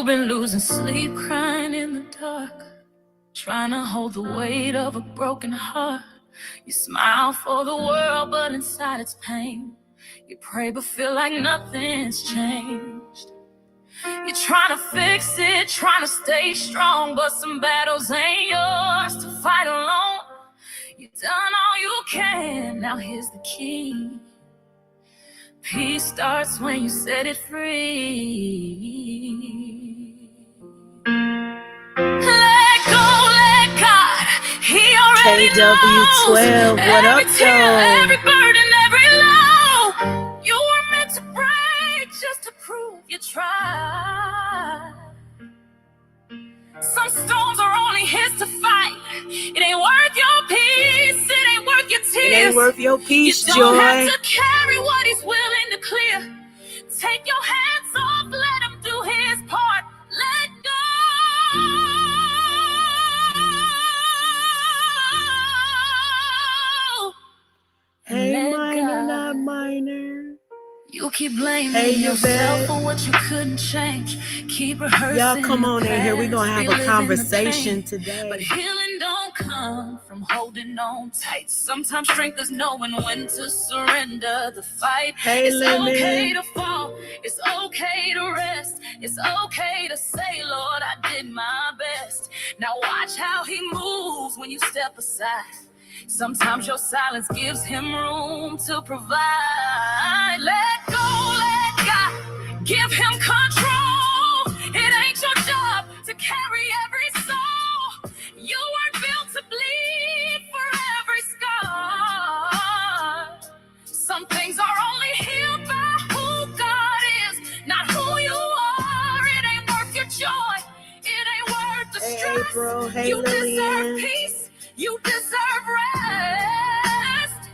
been losing sleep, crying in the dark, trying to hold the weight of a broken heart. You smile for the world, but inside it's pain. You pray but feel like nothing's changed. You're trying to fix it, trying to stay strong, but some battles ain't yours to fight alone. You've done all you can, now here's the key. Peace starts when you set it free. Let go, let God. He already KW12, knows. what up, every tear, y'all? every burden, every low. You were meant to break just to prove you tried. Some storms are only his to fight. It ain't worth your peace. It ain't worth your tears. It ain't worth your peace, You don't Joy. have to carry what he's willing to clear. Take your hands off, let him do his part. Let go. Hey, Let minor, God. not minor. You keep blaming Hey, yourself Yvette. for what you couldn't change. Keep rehearsing. Y'all come the on in here. We're going to have a past, conversation reliving the pain. today. But healing don't come from holding on tight. Sometimes strength is knowing when to surrender the fight. Hey, It's Lemon. okay to fall. It's okay to rest. It's okay to say, Lord, I did my best. Now watch how he moves when you step aside. Sometimes your silence gives him room to provide. Let go, let God. Give him control. It ain't your job to carry every soul. You weren't built to bleed for every scar. Some things are only healed by who God is, not who you are. It ain't worth your joy. It ain't worth the stress. Hey, April. Hey, You Lillian. deserve peace. You deserve rest.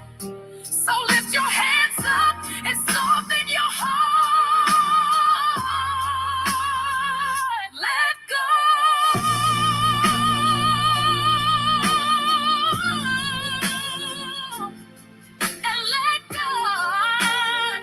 So lift your hands up and soften your heart. Let go. And let God.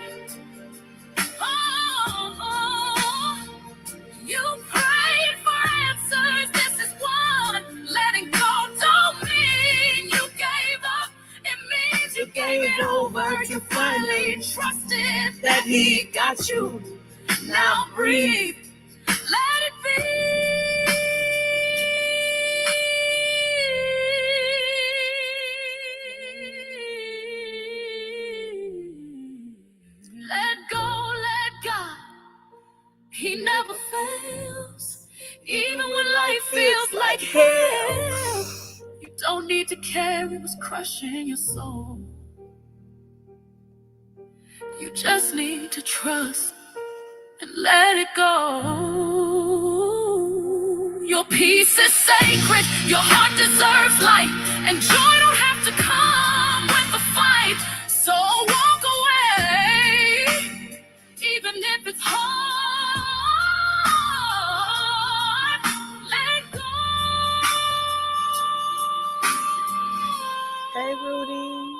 You prayed for answers. This is one. Letting go don't mean you gave up. It means you gave it over. You finally trusted that he got you. Now breathe. Let it be. Let go, let God. He never fails, even when life feels like hell. You don't need to carry what's crushing your soul. You just need to trust and let it go. Your peace is sacred, your heart deserves light, and joy don't have to come with the fight. So walk away, even if it's hard. Let go. Hey, Rudy.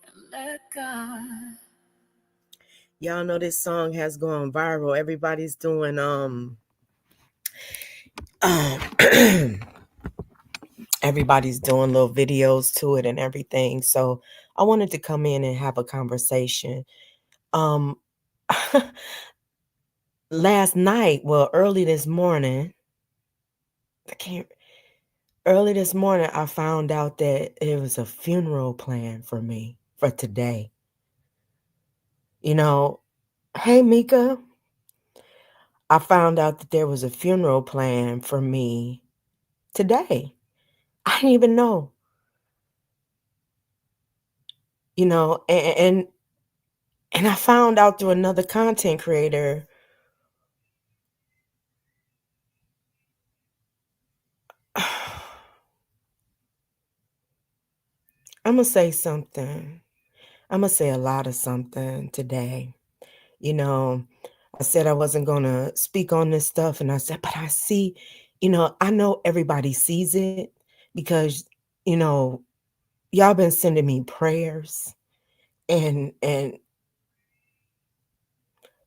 And let God. Y'all know this song has gone viral. Everybody's doing everybody's doing little videos to it and everything. So I wanted to come in and have a conversation. Last night, well, early this morning, I found out that it was a funeral plan for me for today. You know, hey, Mika. I found out that there was a funeral plan for me today. I didn't even know. You know, and I found out through another content creator. I'm going to say something. I'm going to say a lot of something today. You know, I said I wasn't going to speak on this stuff. And I said, but I see, you know, I know everybody sees it because, you know, y'all been sending me prayers and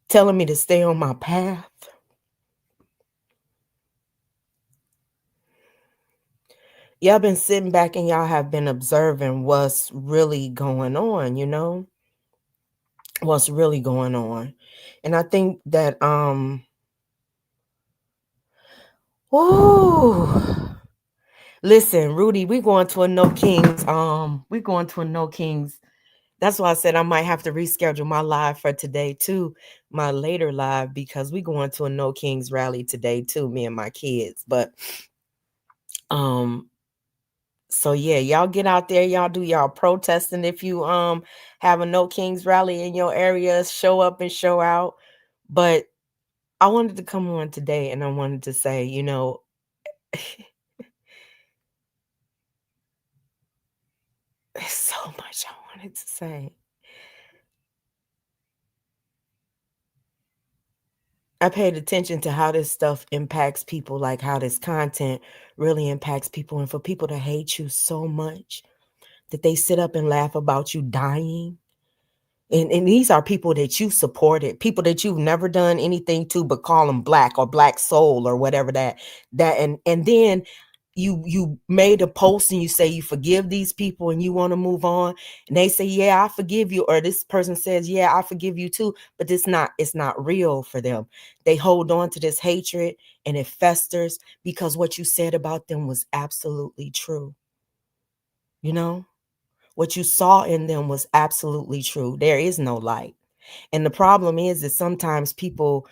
telling me to stay on my path. y'all been sitting back and y'all have been observing what's really going on, you know? What's really going on. And I think that whoo. Listen, Rudy, we going to a No Kings. We going to a No Kings. That's why I said I might have to reschedule my live for today too, my later live, because we going to a No Kings rally today too, me and my kids. But um, so yeah, y'all get out there, y'all do y'all protesting. If you have a No Kings rally in your area, show up and show out. But I wanted to come on today and I wanted to say, you know, there's so much I wanted to say. I paid attention to how this stuff impacts people, like how this content really impacts people, and for people to hate you so much that they sit up and laugh about you dying. And these are people that you supported, people that you've never done anything to but call them black or black soul or whatever that and then you made a post and you say you forgive these people and you want to move on, and they say, yeah, I forgive you, or this person says, yeah, I forgive you too, but it's not real for them. They hold on to this hatred and it festers because what you said about them was absolutely true. You know, what you saw in them was absolutely true. There is no light. And the problem is that sometimes people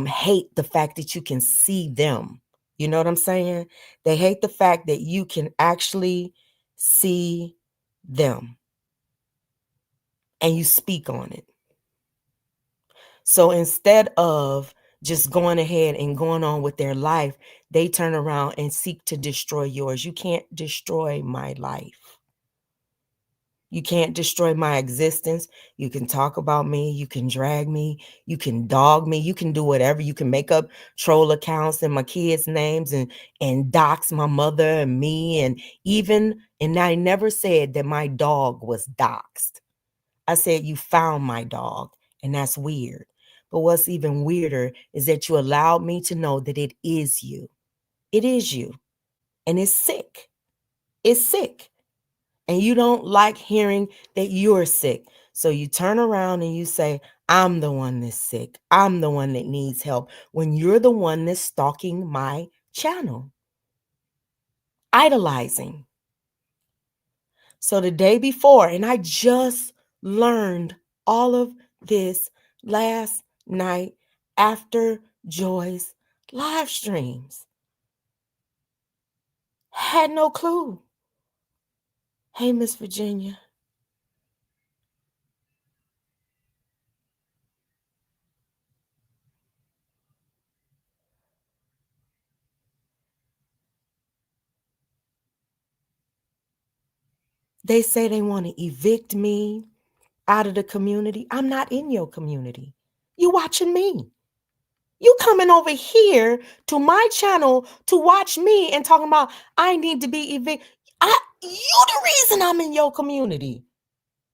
hate the fact that you can see them. You know what I'm saying? They hate the fact that you can actually see them and you speak on it. So instead of just going ahead and going on with their life, they turn around and seek to destroy yours. You can't destroy my life. You can't destroy my existence. You can talk about me. You can drag me. You can dog me. You can do whatever. You can make up troll accounts and my kids' names and dox my mother and me. And I never said that my dog was doxed. I said you found my dog, and that's weird. But what's even weirder is that you allowed me to know that it is you. It is you. And it's sick. It's sick. And you don't like hearing that you're sick. So you turn around and you say, I'm the one that's sick. I'm the one that needs help, when you're the one that's stalking my channel, idolizing. So the day before, and I just learned all of this last night after Joy's live streams. Had no clue. Hey, Miss Virginia. They say they want to evict me out of the community. I'm not in your community. You watching me. You coming over here to my channel to watch me and talking about I need to be evicted. You the reason I'm in your community.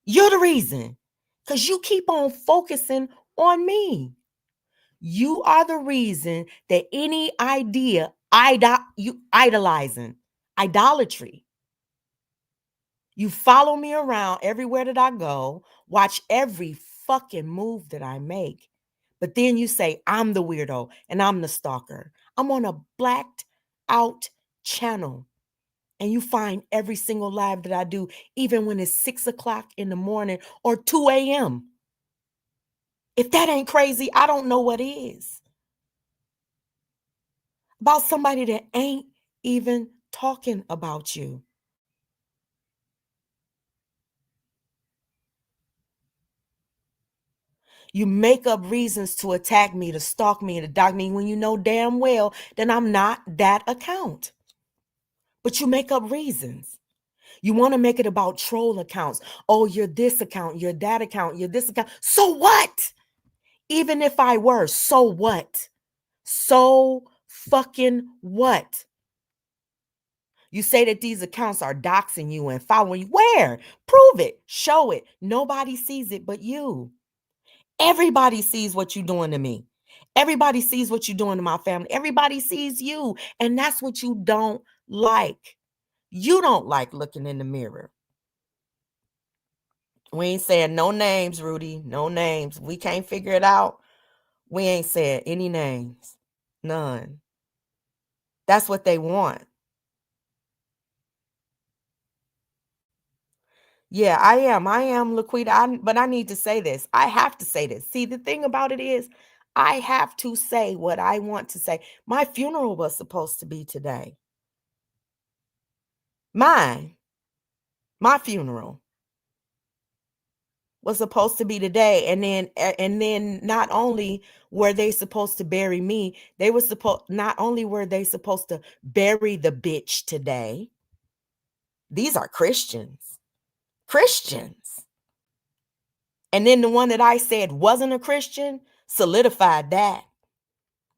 You're the reason. Because you keep on focusing on me. You are the reason that any idea, you idolizing, idolatry. You follow me around everywhere that I go, watch every fucking move that I make. But then you say, I'm the weirdo and I'm the stalker. I'm on a blacked out channel. And you find every single live that I do, even when it's 6 o'clock in the morning or 2 a.m. If that ain't crazy, I don't know what is. About somebody that ain't even talking about you. You make up reasons to attack me, to stalk me, to dog me when you know damn well that I'm not that account. But you make up reasons. You want to make it about troll accounts. Oh, you're this account, you're that account, you're this account. So what? Even if I were, so what? So fucking what? You say that these accounts are doxing you and following you. Where? Prove it. Show it. Nobody sees it but you. Everybody sees what you're doing to me. Everybody sees what you're doing to my family. Everybody sees you. And that's what you don't like. You don't like looking in the mirror. We ain't saying no names, Rudy. No names. We can't figure it out. We ain't saying any names. None. That's what they want. Yeah, I am. I am, Laquita. But I need to say this. I have to say this. See, the thing about it is, I have to say what I want to say. My funeral was supposed to be today. Mine, my funeral was supposed to be today. And then not only were they supposed to bury me, not only were they supposed to bury the bitch today. These are Christians. Christians. And then the one that I said wasn't a Christian solidified that.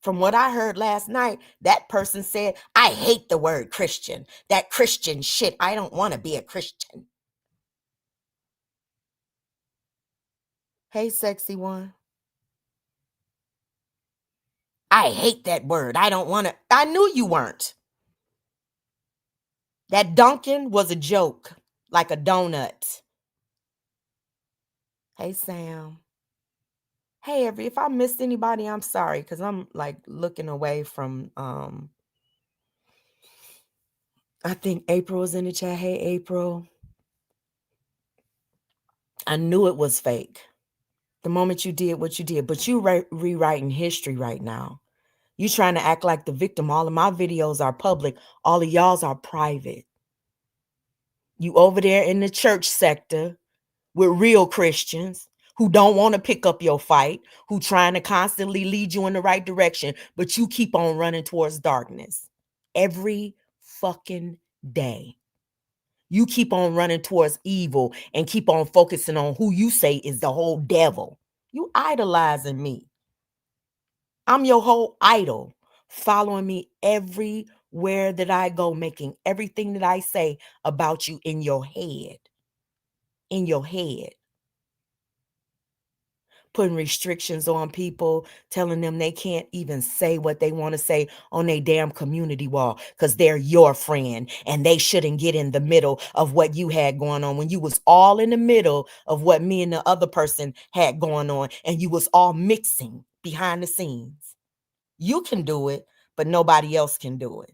From what I heard last night, that person said, I hate the word Christian. That Christian shit. I don't want to be a Christian. Hey, sexy one. I hate that word. I don't want to. I knew you weren't. That Duncan was a joke, like a donut. Hey, Sam. Hey, if I missed anybody, I'm sorry, because I'm like looking away from, I think April was in the chat. Hey, April. I knew it was fake the moment you did what you did, but you rewriting history right now. You trying to act like the victim. All of my videos are public. All of y'all's are private. You over there in the church sector with real Christians who don't want to pick up your fight, who trying to constantly lead you in the right direction, but you keep on running towards darkness every fucking day. You keep on running towards evil and keep on focusing on who you say is the whole devil. You idolizing me. I'm your whole idol, following me everywhere that I go, making everything that I say about you in your head. In your head. Putting restrictions on people, telling them they can't even say what they want to say on their damn community wall because they're your friend and they shouldn't get in the middle of what you had going on when you was all in the middle of what me and the other person had going on, and you was all mixing behind the scenes. You can do it, but nobody else can do it.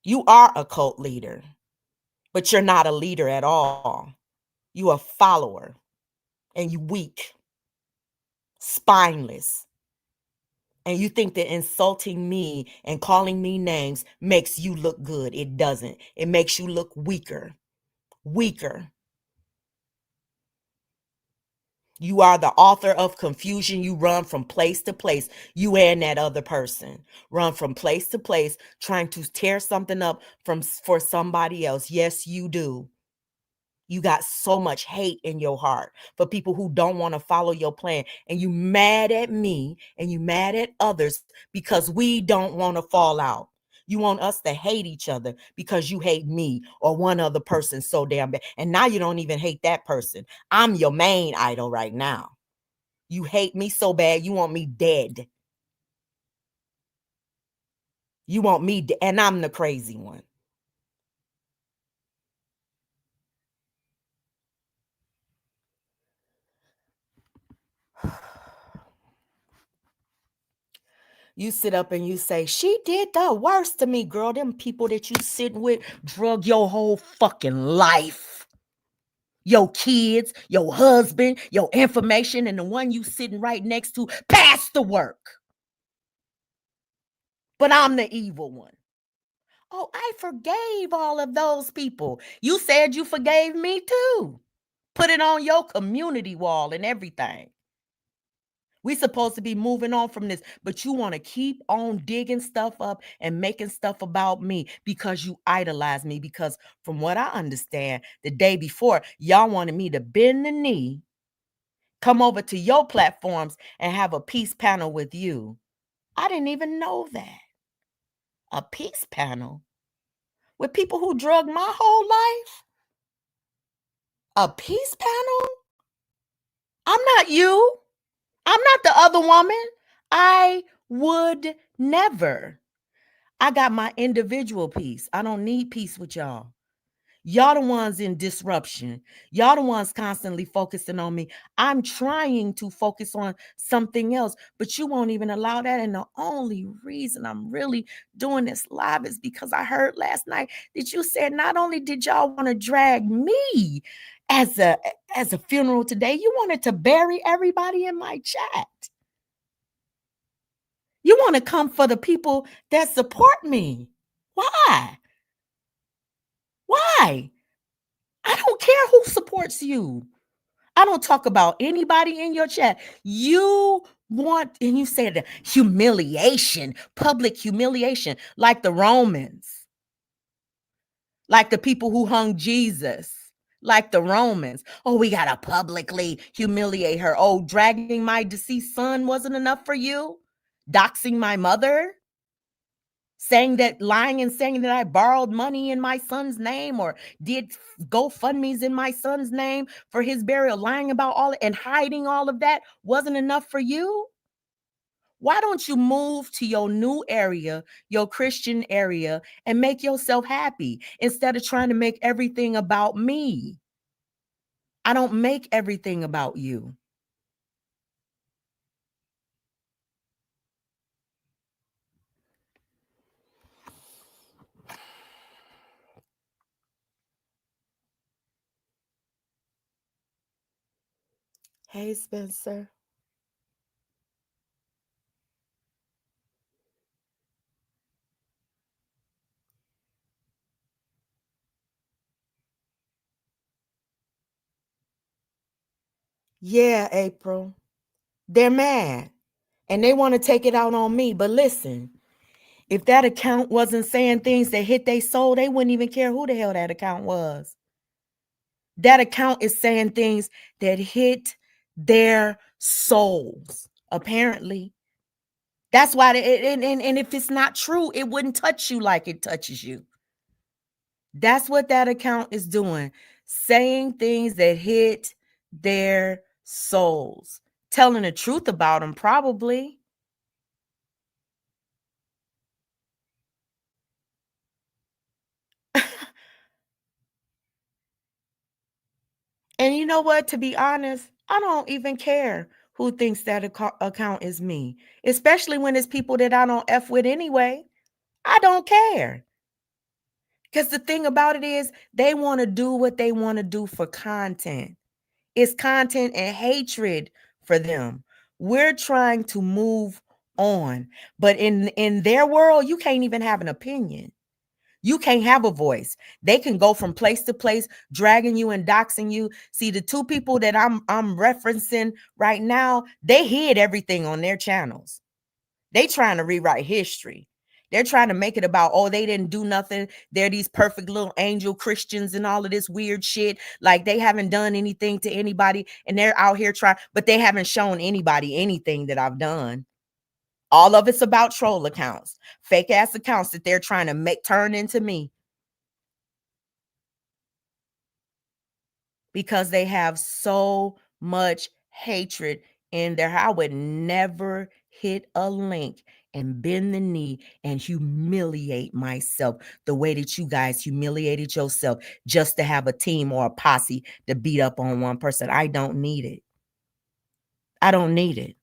You are a cult leader, but you're not a leader at all. You a follower, and you weak. Spineless. And you think that insulting me and calling me names makes you look good. It doesn't. It makes you look weaker. Weaker. You are the author of confusion. You run from place to place. You and that other person run from place to place trying to tear something up for somebody else. Yes, you do. You got so much hate in your heart for people who don't want to follow your plan. And you mad at me and you mad at others because we don't want to fall out. You want us to hate each other because you hate me or one other person so damn bad. And now you don't even hate that person. I'm your main idol right now. You hate me so bad, you want me dead. You want me dead, and I'm the crazy one. You sit up and you say, she did the worst to me, girl. Them people that you sitting with drug your whole fucking life. Your kids, your husband, your information, and the one you sitting right next to passed the work. But I'm the evil one. Oh, I forgave all of those people. You said you forgave me too. Put it on your community wall and everything. We supposed to be moving on from this, but you want to keep on digging stuff up and making stuff about me because you idolize me. Because from what I understand, the day before, y'all wanted me to bend the knee, come over to your platforms and have a peace panel with you. I didn't even know that. A peace panel with people who drugged my whole life? A peace panel? I'm not you. I'm not the other woman. I would never. I got my individual peace. I don't need peace with y'all. Y'all the ones in disruption. Y'all the ones constantly focusing on me. I'm trying to focus on something else, but you won't even allow that. And the only reason I'm really doing this live is because I heard last night that you said not only did y'all want to drag me as a funeral today, you wanted to bury everybody in my chat. You want to come for the people that support me. Why? Why? I don't care who supports you. I don't talk about anybody in your chat. You want, and you said the humiliation, public humiliation, like the Romans, like the people who hung Jesus, like the Romans. Oh, we got to publicly humiliate her. Oh, dragging my deceased son wasn't enough for you? Doxing my mother? Saying that, lying and saying that I borrowed money in my son's name or did GoFundMe's in my son's name for his burial, lying about all and hiding all of that wasn't enough for you? Why don't you move to your new area, your Christian area, and make yourself happy instead of trying to make everything about me? I don't make everything about you. Hey, Spencer. Yeah, April. They're mad and they want to take it out on me. But listen, if that account wasn't saying things that hit their soul, they wouldn't even care who the hell that account was. That account is saying things that hit their souls, apparently. That's why, and if it's not true, it wouldn't touch you like it touches you. That's what that account is doing, saying things that hit their souls, telling the truth about them, probably. And you know what? To be honest, I don't even care who thinks that account is me, especially when it's people that I don't F with anyway. I don't care. Because the thing about it is, they want to do what they want to do for content. It's content and hatred for them. We're trying to move on. But in their world, you can't even have an opinion. You can't have a voice. They can go from place to place, dragging you and doxing you. See, the two people that I'm referencing right now, they hid everything on their channels. They trying to rewrite history. They're trying to make it about, oh, they didn't do nothing. They're these perfect little angel Christians and all of this weird shit. Like they haven't done anything to anybody and they're out here trying, but they haven't shown anybody anything that I've done. All of it's about troll accounts, fake ass accounts that they're trying to make turn into me because they have so much hatred in there. I would never hit a link and bend the knee and humiliate myself the way that you guys humiliated yourself just to have a team or a posse to beat up on one person. I don't need it. I don't need it.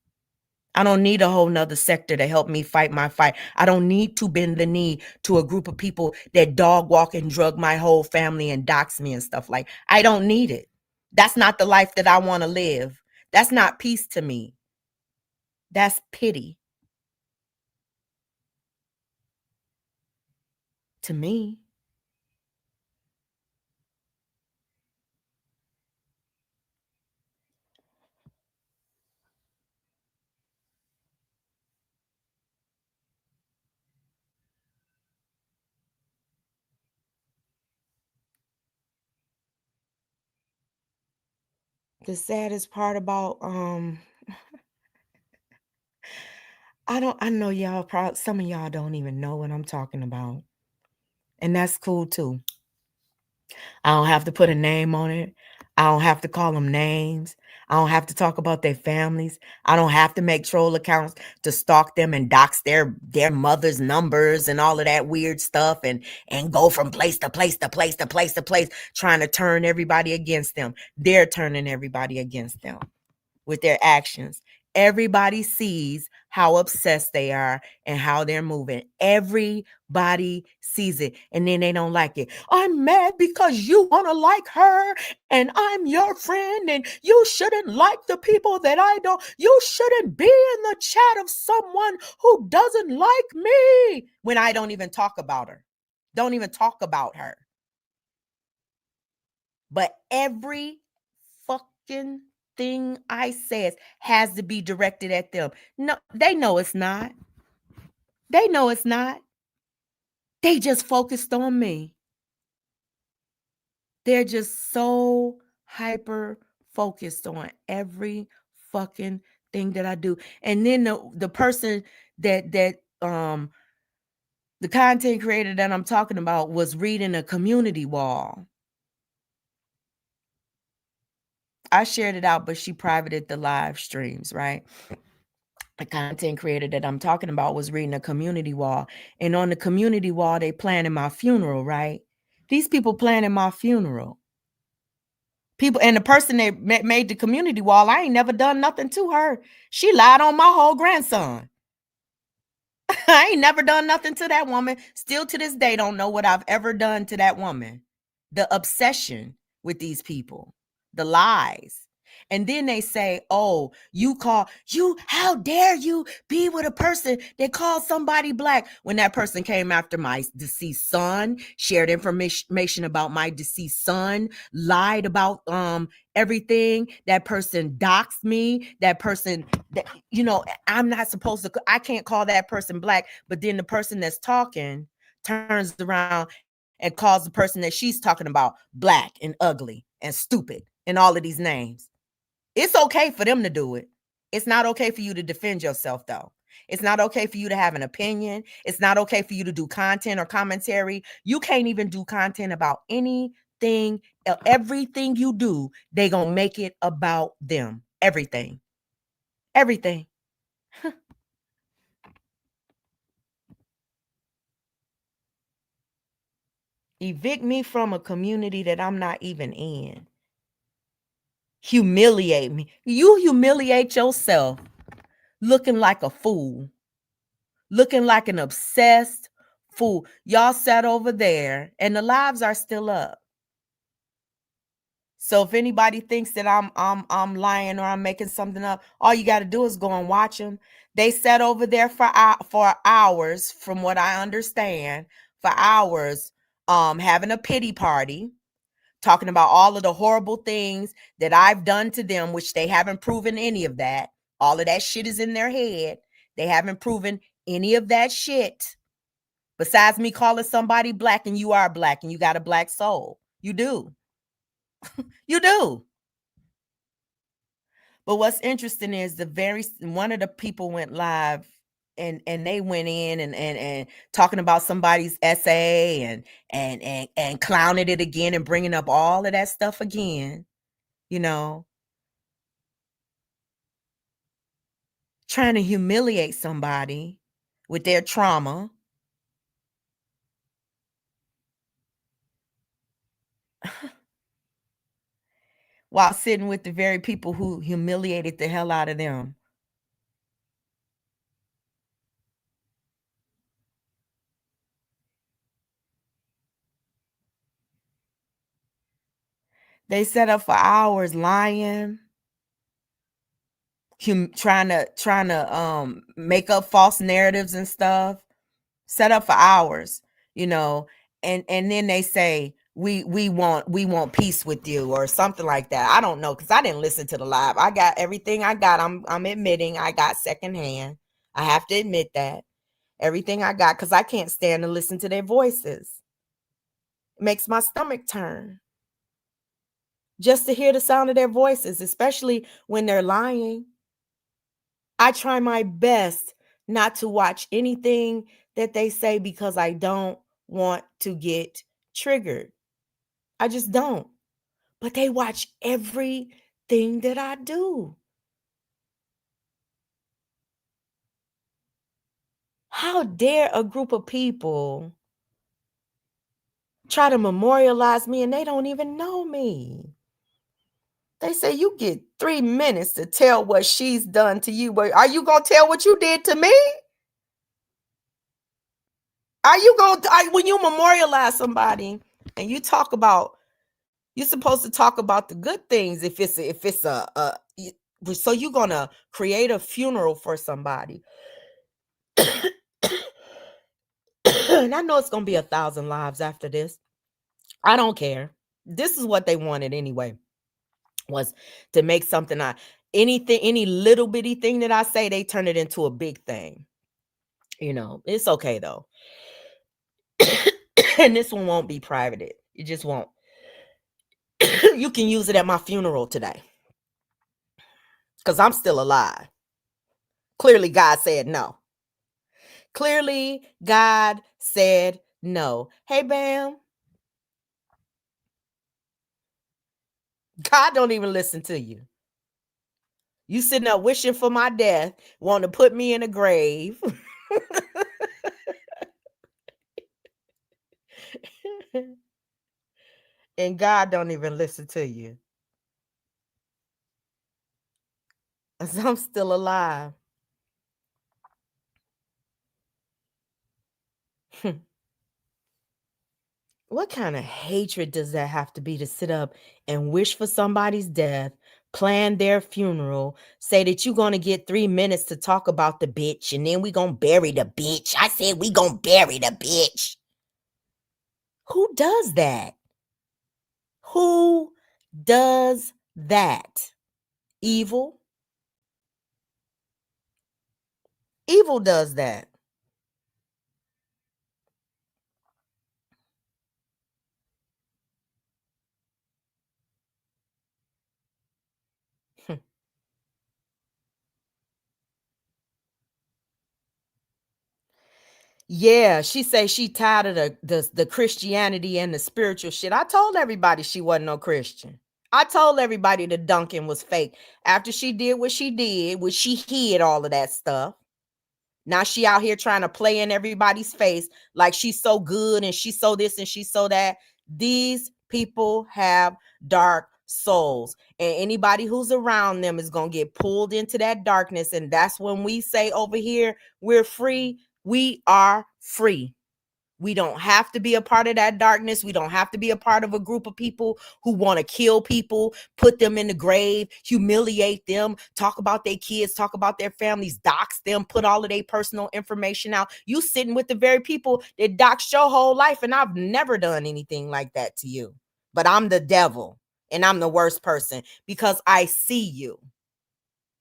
I don't need a whole nother sector to help me fight my fight. I don't need to bend the knee to a group of people that dog walk and drug my whole family and dox me and stuff like. I don't need it. That's not the life that I want to live. That's not peace to me. That's pity to me. The saddest part about I know y'all probably some of y'all don't even know what I'm talking about. And that's cool too. I don't have to put a name on it. I don't have to call them names. I don't have to talk about their families. I don't have to make troll accounts to stalk them and dox their mother's numbers and all of that weird stuff and go from place to place to place to place to place trying to turn everybody against them. They're turning everybody against them with their actions. Everybody sees how obsessed they are and how they're moving. Everybody sees it, and then they don't like it. I'm mad because you want to like her, and I'm your friend, and you shouldn't like the people that I don't. You shouldn't be in the chat of someone who doesn't like me when I don't even talk about her. Don't even talk about her. But every fucking thing I says has to be directed at them. No, they know it's not. They know it's not. They just focused on me. They're just so hyper focused on every fucking thing that I do. And then the person that the content creator that I'm talking about was reading a community wall. I shared it out, but she privated the live streams, right? The content creator that I'm talking about was reading a community wall. And on the community wall, they planning my funeral, right? These people planning my funeral. People, and the person that made the community wall, I ain't never done nothing to her. She lied on my whole grandson. I ain't never done nothing to that woman. Still to this day, don't know what I've ever done to that woman. The obsession with these people, the lies. And then they say, oh, how dare you be with a person that calls somebody black, when that person came after my deceased son, shared information about my deceased son, lied about everything. That person doxed me. That person, I'm not supposed to, I can't call that person black, but then the person that's talking turns around and calls the person that she's talking about black and ugly and stupid and all of these names. It's okay for them to do it. It's not okay for you to defend yourself, though. It's not okay for you to have an opinion. It's not okay for you to do content or commentary. You can't even do content about anything. Everything you do, they gonna make it about them. Everything. Everything. Evict me from a community that I'm not even in. Humiliate me. You humiliate yourself looking like a fool, looking like an obsessed fool. Y'all sat over there and the lives are still up. So if anybody thinks that I'm lying or I'm making something up, all you got to do is go and watch them. They sat over there for hours, from what I understand, for hours, having a pity party, talking about all of the horrible things that I've done to them, which they haven't proven any of that. All of that shit is in their head. They haven't proven any of that shit. Besides me calling somebody black, and you are black and you got a black soul. You do. You do. But what's interesting is one of the people went live and they went in and talking about somebody's essay and clowning it again and bringing up all of that stuff again, trying to humiliate somebody with their trauma. While sitting with the very people who humiliated the hell out of them. They sat up for hours lying, trying to make up false narratives and stuff. Set up for hours, and then they say we want peace with you or something like that. I don't know, because I didn't listen to the live. I got everything I got. I'm admitting I got secondhand. I have to admit that. Everything I got, because I can't stand to listen to their voices. It makes my stomach turn just to hear the sound of their voices, especially when they're lying. I try my best not to watch anything that they say because I don't want to get triggered. I just don't. but they watch everything that I do. How dare a group of people try to memorialize me and they don't even know me? They say you get 3 minutes to tell what she's done to you, but are you going to tell what you did to me? Are you going to, when you memorialize somebody and you talk about, you're supposed to talk about the good things if it's so you're going to create a funeral for somebody. And I know it's going to be 1,000 lives after this. I don't care. This is what they wanted anyway, was to make something anything, any little bitty thing that I say, they turn it into a big thing. You know, it's okay though. And this one won't be privated. It just won't. You can use it at my funeral today. Because I'm still alive. Clearly, God said no. Clearly, God said no. Hey, Bam. God don't even listen to you. You sitting up wishing for my death, wanting to put me in a grave. And God don't even listen to you. As I'm still alive. What kind of hatred does that have to be to sit up and wish for somebody's death, plan their funeral, say that you're going to get 3 minutes to talk about the bitch, and then we going to bury the bitch? I said we going to bury the bitch. Who does that? Who does that? Evil? Evil does that. Yeah, she say she tired of the Christianity and the spiritual shit. I told everybody she wasn't no Christian. I told everybody the Duncan was fake. After she did what she did, which she hid all of that stuff. Now she out here trying to play in everybody's face like she's so good and she's so this and she's so that. These people have dark souls, and anybody who's around them is going to get pulled into that darkness. And that's when we say over here, we're free. We are free. We don't have to be a part of that darkness. We don't have to be a part of a group of people who want to kill people, put them in the grave, humiliate them, talk about their kids, talk about their families, dox them, put all of their personal information out. You sitting with the very people that doxed your whole life, and I've never done anything like that to you. But I'm the devil, and I'm the worst person because I see you.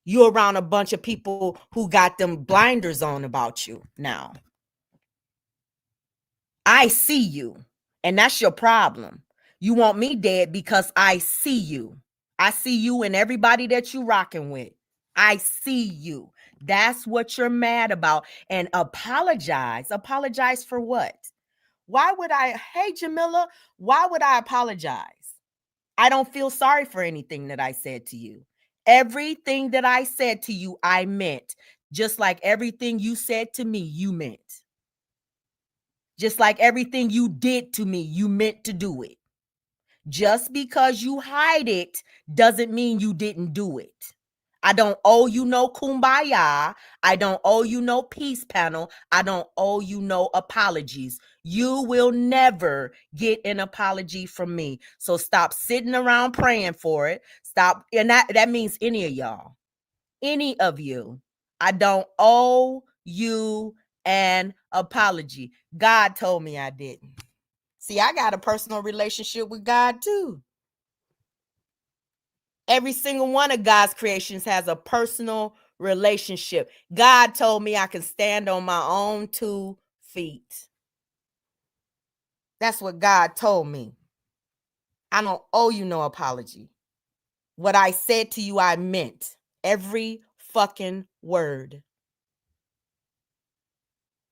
You're around a bunch of people who got them blinders on about you now. I see you, and that's your problem. You want me dead because I see you. I see you and everybody that you rocking with. I see you. That's what you're mad about. And apologize. Apologize for what? Why would I? Hey, Jamila, why would I apologize? I don't feel sorry for anything that I said to you. Everything that I said to you, I meant. Just like everything you said to me, you meant. Just like everything you did to me, you meant to do it. Just because you hide it doesn't mean you didn't do it. I don't owe you no kumbaya. I don't owe you no peace panel. I don't owe you no apologies. You will never get an apology from me. So stop sitting around praying for it. Stop. And that means any of y'all, any of you. I don't owe you an apology. God told me I didn't. See, I got a personal relationship with God too. Every single one of God's creations has a personal relationship. God told me I can stand on my own 2 feet. That's what God told me. I don't owe you no apology. What I said to you, I meant. Every fucking word.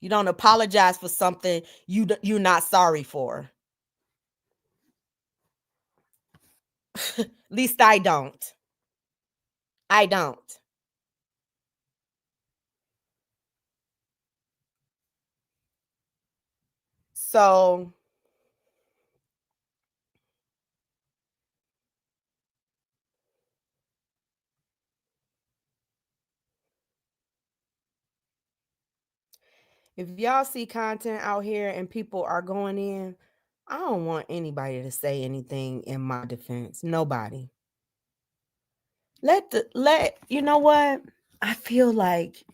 You don't apologize for something you're not sorry for. At least I don't. I don't. So if y'all see content out here and people are going in, I don't want anybody to say anything in my defense. Nobody. Let you know what? I feel like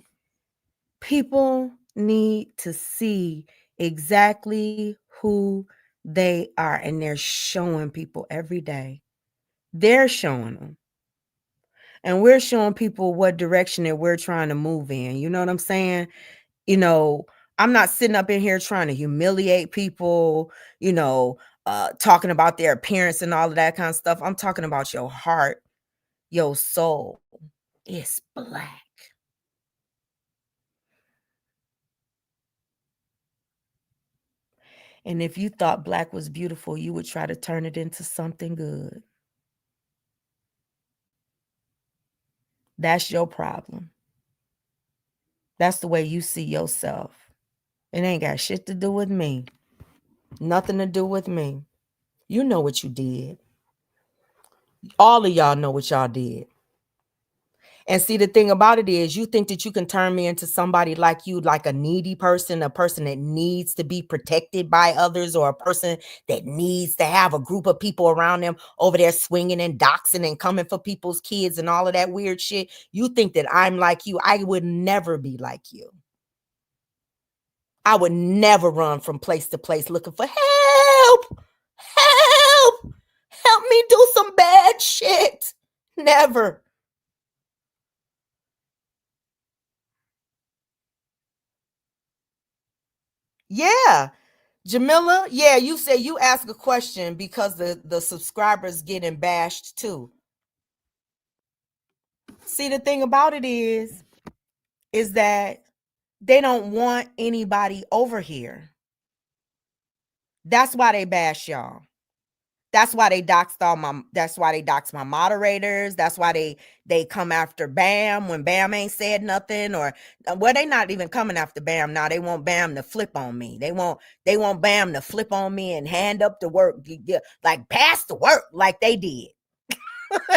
people need to see exactly who they are, and they're showing people every day. They're showing them. And we're showing people what direction that we're trying to move in. You know what I'm saying? You know, I'm not sitting up in here trying to humiliate people, talking about their appearance and all of that kind of stuff. I'm talking about your heart, your soul. It's black. And if you thought black was beautiful, you would try to turn it into something good. That's your problem. That's the way you see yourself. It ain't got shit to do with me. Nothing to do with me. You know what you did. All of y'all know what y'all did. And see, the thing about it is, you think that you can turn me into somebody like you, like a needy person, a person that needs to be protected by others, or a person that needs to have a group of people around them over there swinging and doxing and coming for people's kids and all of that weird shit. You think that I'm like you. I would never be like you. I would never run from place to place looking for help. Help. Help me do some bad shit. Never. Yeah. Jamila, yeah, you said you ask a question because the subscribers getting bashed too. See, the thing about it is that they don't want anybody over here. That's why they bash y'all. That's why they doxed my moderators. That's why they come after Bam when Bam ain't said nothing, or well, they not even coming after Bam now. They want Bam to flip on me. They want Bam to flip on me and hand up the work, like pass the work like they did,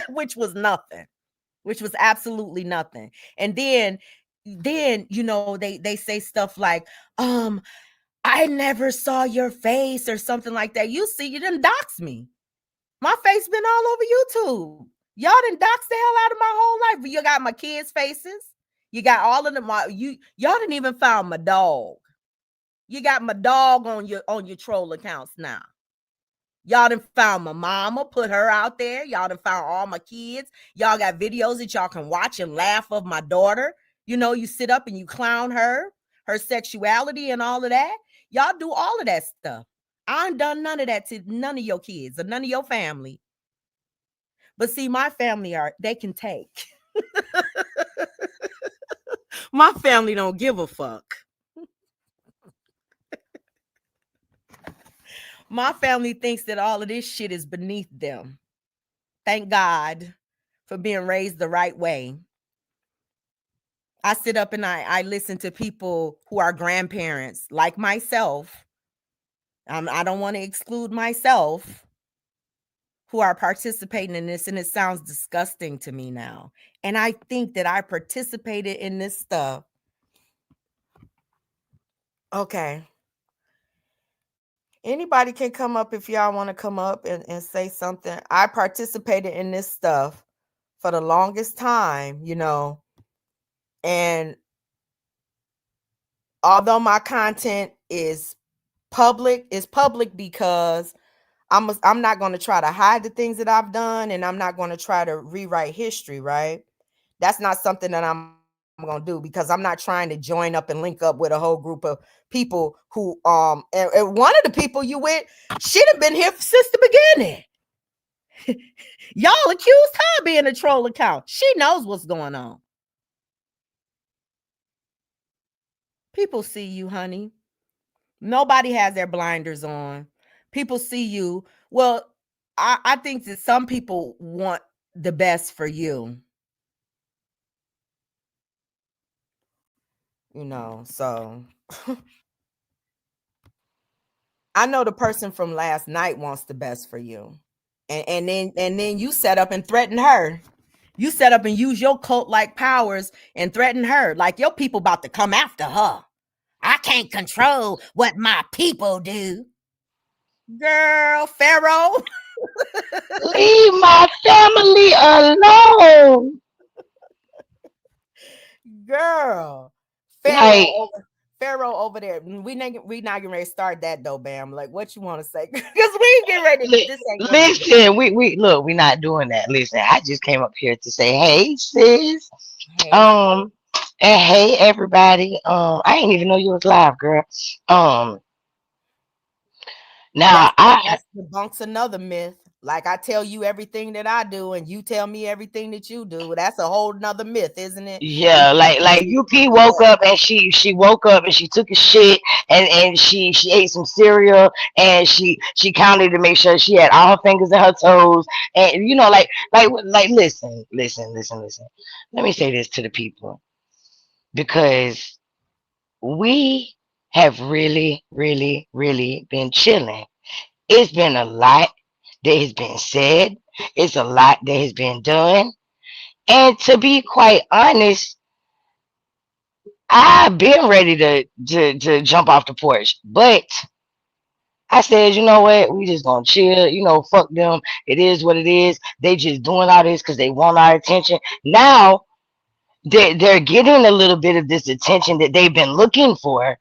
which was nothing, which was absolutely nothing. And then they say stuff like, I never saw your face or something like that. You didn't dox me. My face been all over YouTube. Y'all done doxed the hell out of my whole life. You got my kids' faces. You got all of them. Y'all didn't even found my dog. You got my dog on your troll accounts now. Y'all done found my mama, put her out there. Y'all done found all my kids. Y'all got videos that y'all can watch and laugh of my daughter. You sit up and you clown her sexuality and all of that. Y'all do all of that stuff. I ain't done none of that to none of your kids or none of your family. But see, my family they can take. My family don't give a fuck. My family thinks that all of this shit is beneath them. Thank God for being raised the right way. I sit up and I listen to people who are grandparents like myself. I don't want to exclude myself, who are participating in this, and it sounds disgusting to me now. And I think that I participated in this stuff. Okay. Anybody can come up if y'all want to come up and say something. I participated in this stuff for the longest time, and although my content is public because I'm not going to try to hide the things that I've done, and I'm not going to try to rewrite history, right? That's not something that I'm going to do, because I'm not trying to join up and link up with a whole group of people who and one of the people you with should have been here since the beginning. Y'all accused her of being a troll account. She knows what's going on. People see you, honey. Nobody has their blinders on. People see you. Well, I think that some people want the best for you, so I know the person from last night wants the best for you. And then you set up and threaten her. You set up and use your cult like powers and threaten her. Like your people about to come after her. I can't control what my people do. Girl, Pharaoh. Leave my family alone. Girl. Like, Pharaoh over there. We not getting ready to start that though, Bam. Like, what you want to say? Because we ain't getting ready. This ain't gonna be. listen, we look, we not doing that. Listen, I just came up here to say, hey, sis. Hey, Um, and hey, everybody. I didn't even know you was live, girl. Um, now I, that's debunks another myth. Like I tell you everything that I do, and you tell me everything that you do. That's a whole nother myth, isn't it? yeah, like UP woke up and she woke up and she took a shit and she ate some cereal and she counted to make sure she had all her fingers and her toes and like listen. Let me say this to the people because we have really been chilling. It's been a lot that has been said. It's a lot that has been done. And to be quite honest, I've been ready to jump off the porch. But I said, you know what? We just gonna chill. Fuck them. It is what it is. They just doing all this because they want our attention. Now they're getting a little bit of this attention that they've been looking for.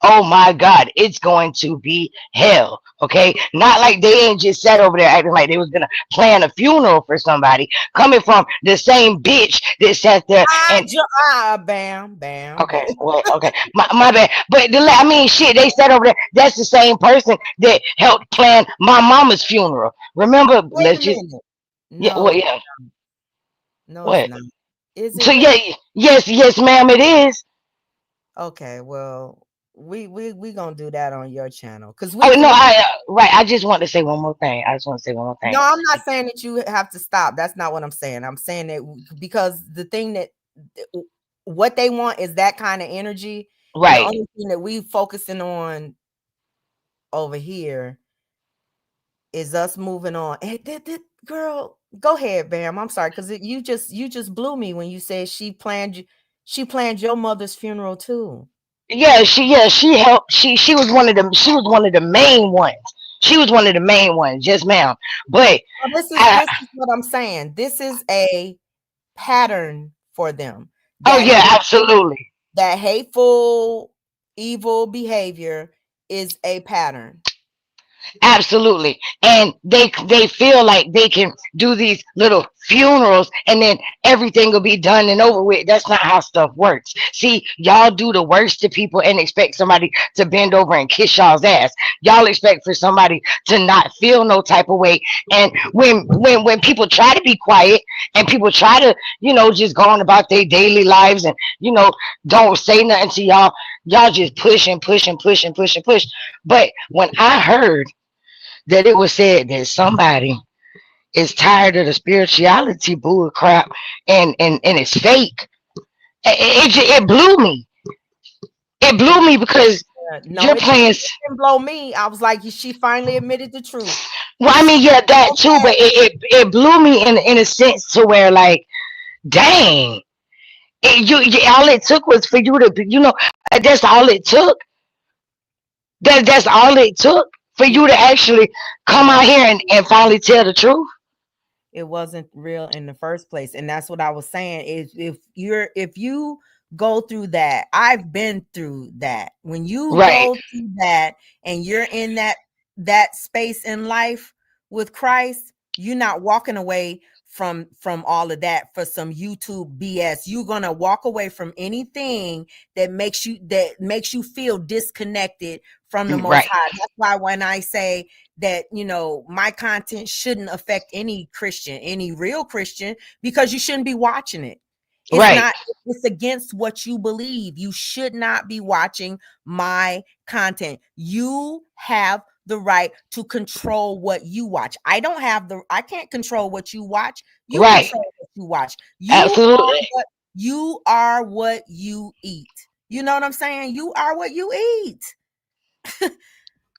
Oh my God, it's going to be hell. Okay, not like they ain't just sat over there acting like they was gonna plan a funeral for somebody coming from the same bitch that sat there and Bam, bam, bam. okay, well, okay, my bad. But I mean, shit, they sat over there. That's the same person that helped plan my mama's funeral. Remember? Wait Let's a just minute. yeah, No, well, yeah, no, it's what? not. Is So it yeah, though? yes, ma'am, it is. Okay, well, we gonna do that on your channel because Oh we no, can. I right. I just want to say one more thing. I just want to say one more No, thing. I'm not saying that you have to stop. That's not what I'm saying. I'm saying that because the thing that what they want is that kind of energy, and the Right. only thing that we focusing on over here is us moving on. And girl, go ahead, Bam. I'm sorry because you just blew me when you said she planned your mother's funeral too. She helped. She was one of the main ones. She was one of the main ones, yes, ma'am. But Well, this is I, this is what I'm saying. This is a pattern for them. oh That yeah, absolutely. that hateful, evil behavior is a pattern. Absolutely. And they feel like they can do these little funerals and then everything will be done and over with. That's not how stuff works. See, y'all do the worst to people and expect somebody to bend over and kiss y'all's ass. Y'all expect for somebody to not feel no type of way. And when people try to be quiet and people try to, just go on about their daily lives and, don't say nothing to y'all, y'all just push and push and push and push and push. But when I heard that it was said that somebody is tired of the spirituality bull crap and it's fake. It blew me. It blew me because No, you're it didn't, playing. it didn't blow me. I was like, she finally admitted the truth. Well, I She mean, yeah, that too, but okay. it blew me in a sense to where like, dang, all it took was for you to, that's all it took. That's all it took for It you to actually come out here and finally tell the truth. it wasn't real in the first place, and that's what I was saying is if you go through that, I've been through that. When you Right, go through that and you're in that space in life with Christ, you're not walking away from all of that for some YouTube BS. You're gonna walk away from anything that makes you feel disconnected from the Most right, High. That's why when I say that my content shouldn't affect any Christian, any real Christian, because you shouldn't be watching it. It's right. not, it's against what you believe. You should not be watching my content. You have the right to control what you watch. I can't control what you watch. You Right. control what you watch. Absolutely. You are what you eat. You know what I'm saying? You are what you eat.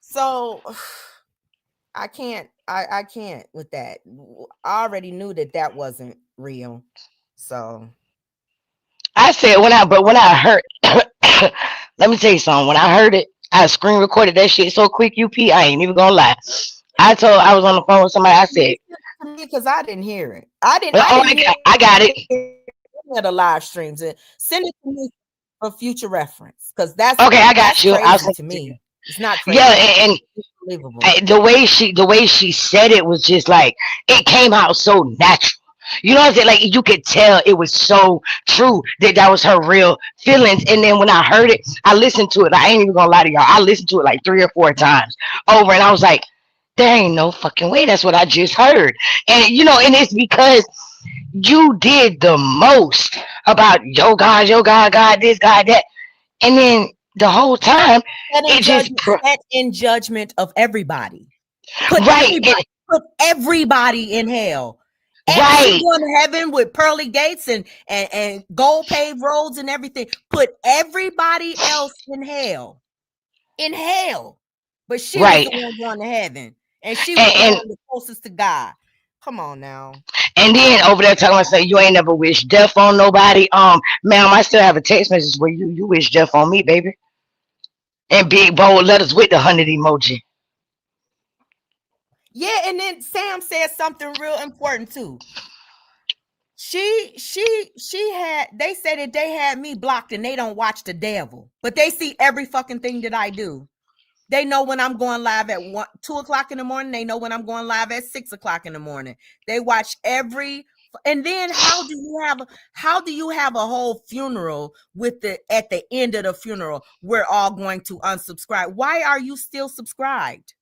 So I can't with that. I already knew that wasn't real. So I said when I heard, let me tell you something. When I heard it, I screen recorded that shit so quick. I ain't even gonna lie. I was on the phone with somebody. I said, because I didn't hear it. I didn't I got it. hear the live streams. And send it to me for future reference, because that's Okay, I got you. crazy to me. It's not crazy. Yeah, and it's unbelievable. the way she said it was just like it came out so natural. You know what I'm saying? Like you could tell it was so true that was her real feelings. And then when I heard it, I listened to it. I ain't even gonna lie to y'all. I listened to it like 3 or 4 times over, and I was like, there ain't no fucking way that's what I just heard. And and it's because you did the most about yo God, God, this, God, that. And then the whole time, set in judgment of everybody. Put everybody in hell. Right. Going to heaven with pearly gates and gold paved roads and everything. Put everybody else in hell. In hell. But she was the one going to heaven. And she was the one the closest to God. Come on now. And then over there talking about say you ain't never wished death on nobody. Ma'am, I still have a text message where you wish death on me, baby. And big bold letters with the 100 emoji. Yeah, and then Sam said something real important too. They said that they had me blocked and they don't watch the devil, but they see every fucking thing that I do. They know when I'm going live at 2 o'clock in the morning. They know when I'm going live at 6 o'clock in the morning. They watch every. And then how do you have a whole funeral at the end of the funeral, we're all going to unsubscribe? Why are you still subscribed?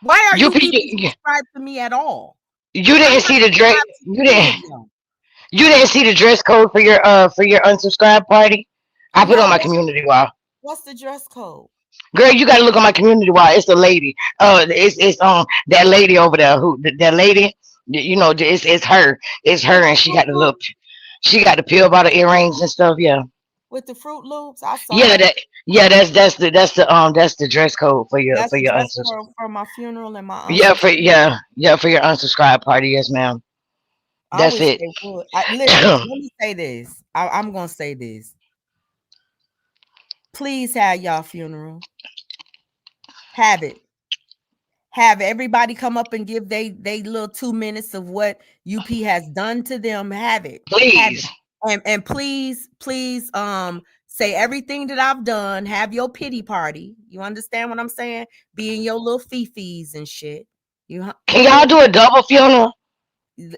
Why are you subscribed to me at all? You didn't see the dress. You didn't see the dress code for your unsubscribe party. I put on my community wall. What's the dress code? Girl, you gotta look on my community wall. It's the lady. It's that lady over there. That lady? It's her. It's her, and she got the look. She got the pill bottle earrings and stuff. Yeah. With the Fruit Loops, I saw. Yeah, that's the dress code for your unsubscribe for my funeral and my for your unsubscribe party. Yes, ma'am. That's it. Listen, let me say this. I'm gonna say this. Please have y'all funeral. Have it. Have everybody come up and give they little 2 minutes of what UP has done to them. Have it. Please. And please, say everything that I've done. Have your pity party. You understand what I'm saying? Be in your little fifis and shit. Can y'all do a double funeral?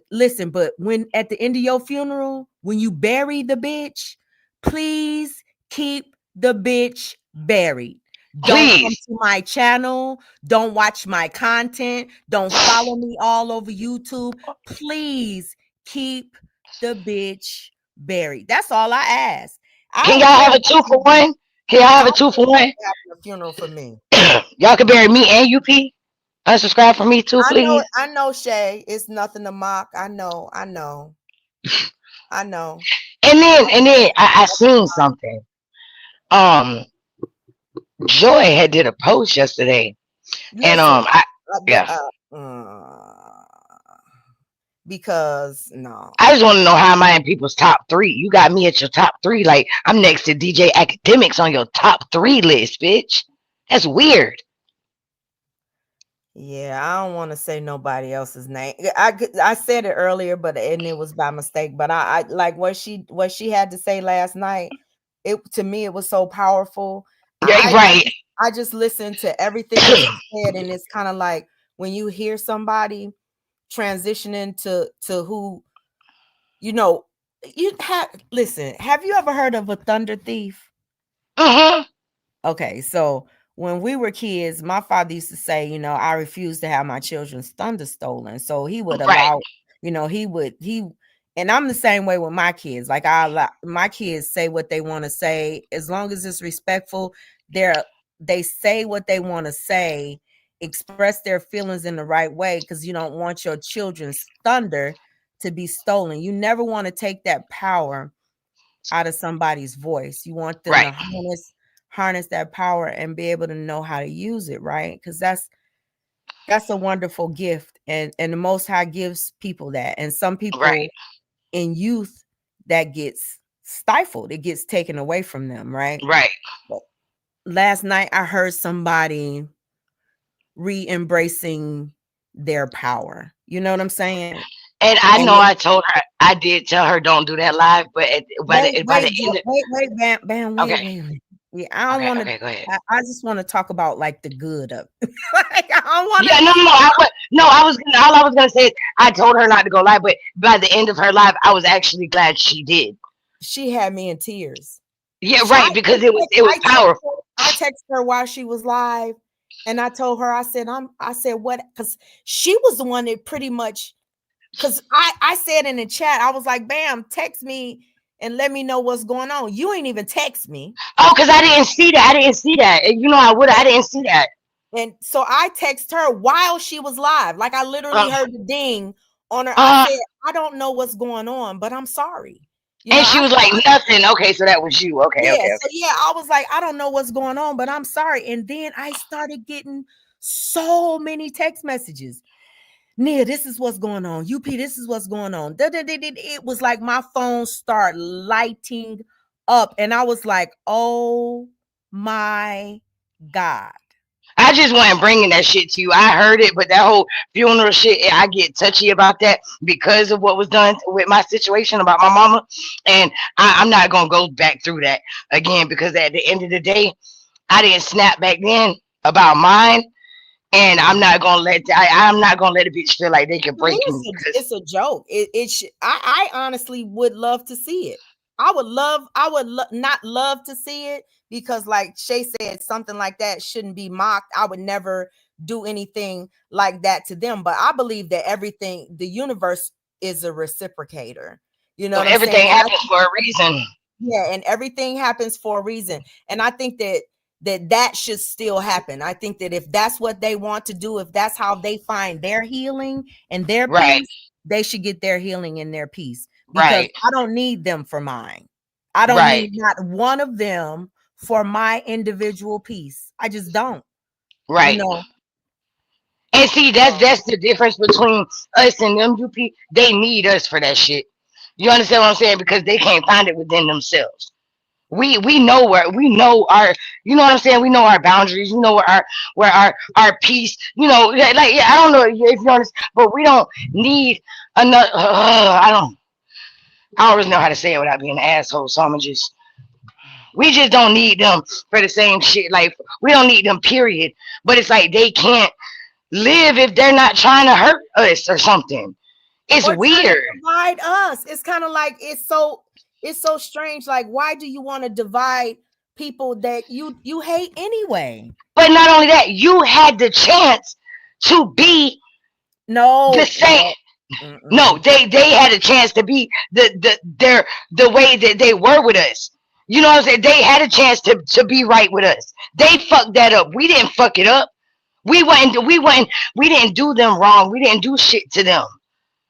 Listen, but when at the end of your funeral, when you bury the bitch, please keep the bitch buried. Don't come to my channel. Don't watch my content. Don't follow me all over YouTube. Please keep the bitch buried. That's all I ask. Can y'all have a 2-for-1? Can y'all have a 2-for-1? A funeral for me. Y'all can bury me and UP. Unsubscribe for me too, please. I know, Shay. It's nothing to mock. I know. And then I seen something. Joy had did a post yesterday, and because no, I just want to know how am I in people's top 3. You got me at your top 3, like I'm next to DJ Academics on your top 3 list, bitch. That's weird. Yeah, I don't want to say nobody else's name. I said it earlier, and it was by mistake. But I like what she had to say last night. To me, it was so powerful. Yeah, right. I just listened to everything she said, and it's kind of like when you hear somebody transitioning to who, listen. Have you ever heard of a thunder thief? Okay, so when we were kids, my father used to say, I refuse to have my children's thunder stolen. So he would allow, and I'm the same way with my kids. Like my kids say what they want to say, as long as it's respectful. They say what they want to say, express their feelings in the right way, because you don't want your children's thunder to be stolen. You never want to take that power out of somebody's voice. You want them Right. to harness that power and be able to know how to use it, right? Because that's a wonderful gift, and the Most High gives people that. And some people Right. in youth, that gets stifled, it gets taken away from them, right? Right. Last night I heard somebody re-embracing their power. You know what I'm saying? And I And know I told her, I did tell her don't do that live, but by the end of, Bam, okay. wait. Yeah, I don't Okay, want to. okay, go ahead. I just want to talk about like the good of it. Like, I don't want Yeah, to. I was gonna, all I was gonna say is I told her not to go live, but by the end of her live, I was actually glad she did. She had me in tears. Yeah, right, because it was powerful. I texted her while she was live, and I told her, I said what? Because she was the one that pretty much, because I said in the chat, I was like, bam, text me and let me know what's going on. You ain't even text me. Oh, because I didn't see that. I didn't see that. You know, I didn't see that. And so I text her while she was live. Like I literally heard the ding on her. I said, I don't know what's going on, but I'm sorry. You and know, she was like, nothing. Okay, so that was you. Okay, yeah, okay. so yeah, I was like, I don't know what's going on, but I'm sorry. And then I started getting so many text messages. Nia, this is what's going on. UP, this is what's going on. It was like my phone started lighting up, and I was like, oh my God. I just wasn't bringing that shit to you. I heard it, but that whole funeral shit, I get touchy about that because of what was done with my situation about my mama. And I'm not going to go back through that again, because at the end of the day, I didn't snap back then about mine. And I'm not gonna I'm not gonna let a bitch feel like they can break me. It's a joke. I honestly would love to see it. I would not love to see it, because like Shay said, something like that shouldn't be mocked. I would never do anything like that to them. But I believe that the universe is a reciprocator. You know, so everything happens for a reason. Yeah, and everything happens for a reason. And I think that should still happen. I think that if that's what they want to do, if that's how they find their healing and their peace, they should get their healing and their peace. Because I don't need them for mine. I don't need not one of them for my individual peace. I just don't. Right. You know? And see, that's the difference between us and them. UP, they need us for that shit. You understand what I'm saying? Because they can't find it within themselves. We know our, you know what I'm saying? We know our boundaries. We know where our peace, you know, like, I don't know if you understand, but we don't need another, I don't really know how to say it without being an asshole. So we just don't need them for the same shit. Like, we don't need them, period. But it's like they can't live if they're not trying to hurt us or something. It's weird. Divide us. It's kind of like, it's so strange. Like, why do you want to divide people that you hate anyway? But not only that, you had the chance to be the same. No, they had a chance to be the way that they were with us. You know what I'm saying? They had a chance to be right with us. They fucked that up. We didn't fuck it up. We didn't do them wrong. We didn't do shit to them.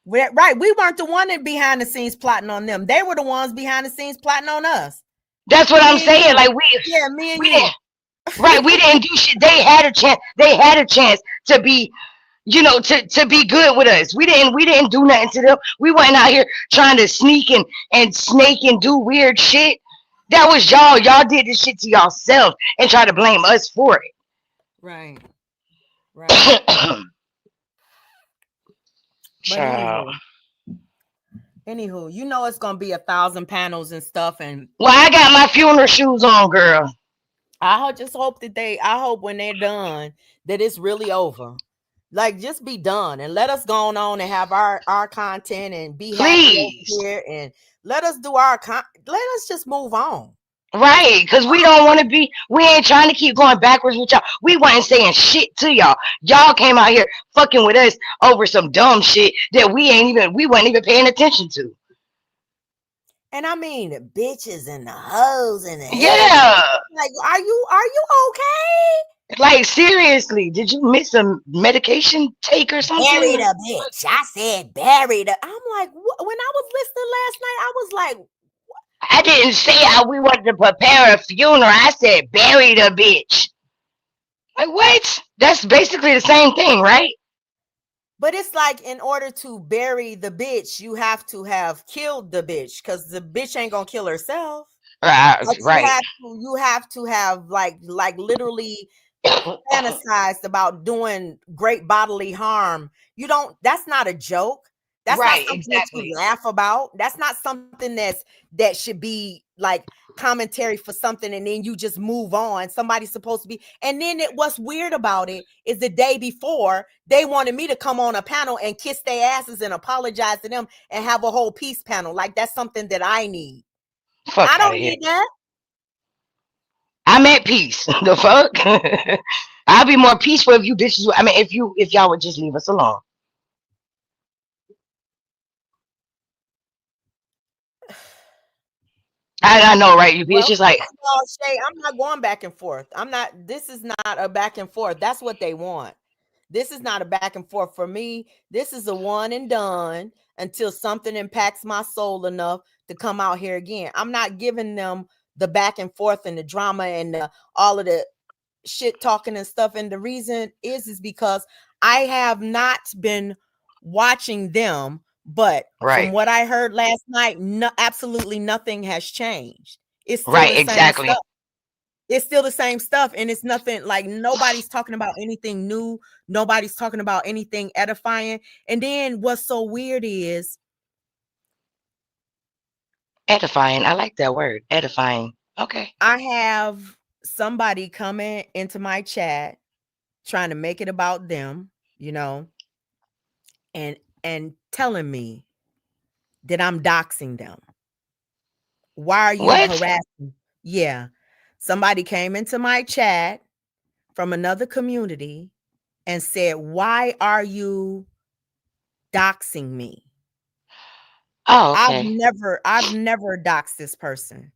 Right. We weren't the one that behind the scenes plotting on them. They were the ones behind the scenes plotting on us. That's what I'm saying. Like, me and you. Right. We didn't do shit. They had a chance. They had a chance to be, you know, to be good with us. We didn't do nothing to them. We weren't out here trying to sneak and snake and do weird shit. That was y'all. Y'all did this shit to yourself and try to blame us for it. Right. Anywho, you know it's gonna be 1,000 panels and stuff. And well, I got my funeral shoes on, girl. I just hope I hope when they're done that it's really over. Like, just be done and let us go on and have our content and be happy here, and let us do let us just move on. Right, because we don't want to be, we ain't trying to keep going backwards with y'all. We wasn't saying shit to y'all. Y'all came out here fucking with us over some dumb shit that we wasn't even paying attention to. And I mean, the bitches and the hoes and the yeah. Like, are you okay? Like seriously, did you miss a medication take or Bury something? the bitch. I said bury the. I'm like, when I was listening last night, I was like, I didn't say we wanted to prepare a funeral. I said bury the bitch. Like what? That's basically the same thing, right? but it's like in order to bury the bitch, you have to have killed the bitch because the bitch ain't gonna kill herself. Like Right. you have to have like literally fantasized about doing great bodily harm. You don't, that's not a joke. That's not Right, something that you exactly. laugh about. That's not something that should be like commentary for something and then you just move on. Somebody's supposed to be. And then what's weird about it is the day before they wanted me to come on a panel and kiss their asses and apologize to them and have a whole peace panel. Like that's something that I need. I Fuck out of don't here. need that. I'm at peace. The fuck? I'll be more peaceful if you bitches. I mean, if y'all would just leave us alone. I know, right? It's Well, just like no, Shay, I'm not going back and forth. I'm not. This is not a back and forth. That's what they want. This is not a back and forth for me. This is a one and done until something impacts my soul enough to come out here again. I'm not giving them the back and forth and the drama and all of the shit talking and stuff. And the reason is because I have not been watching them, but from right, what I heard last night, absolutely nothing has changed. It's still right, the same exactly. stuff. It's still the same stuff, and it's nothing like nobody's talking about anything new. Nobody's talking about anything edifying. And then what's so weird is Edifying. I like that word. Edifying. Okay. I have somebody coming into my chat trying to make it about them, you know, and telling me that I'm doxing them. Why are you What? harassing? Yeah. Somebody came into my chat from another community and said, "Why are you doxing me?" Oh, I've okay. never I've never doxed this person.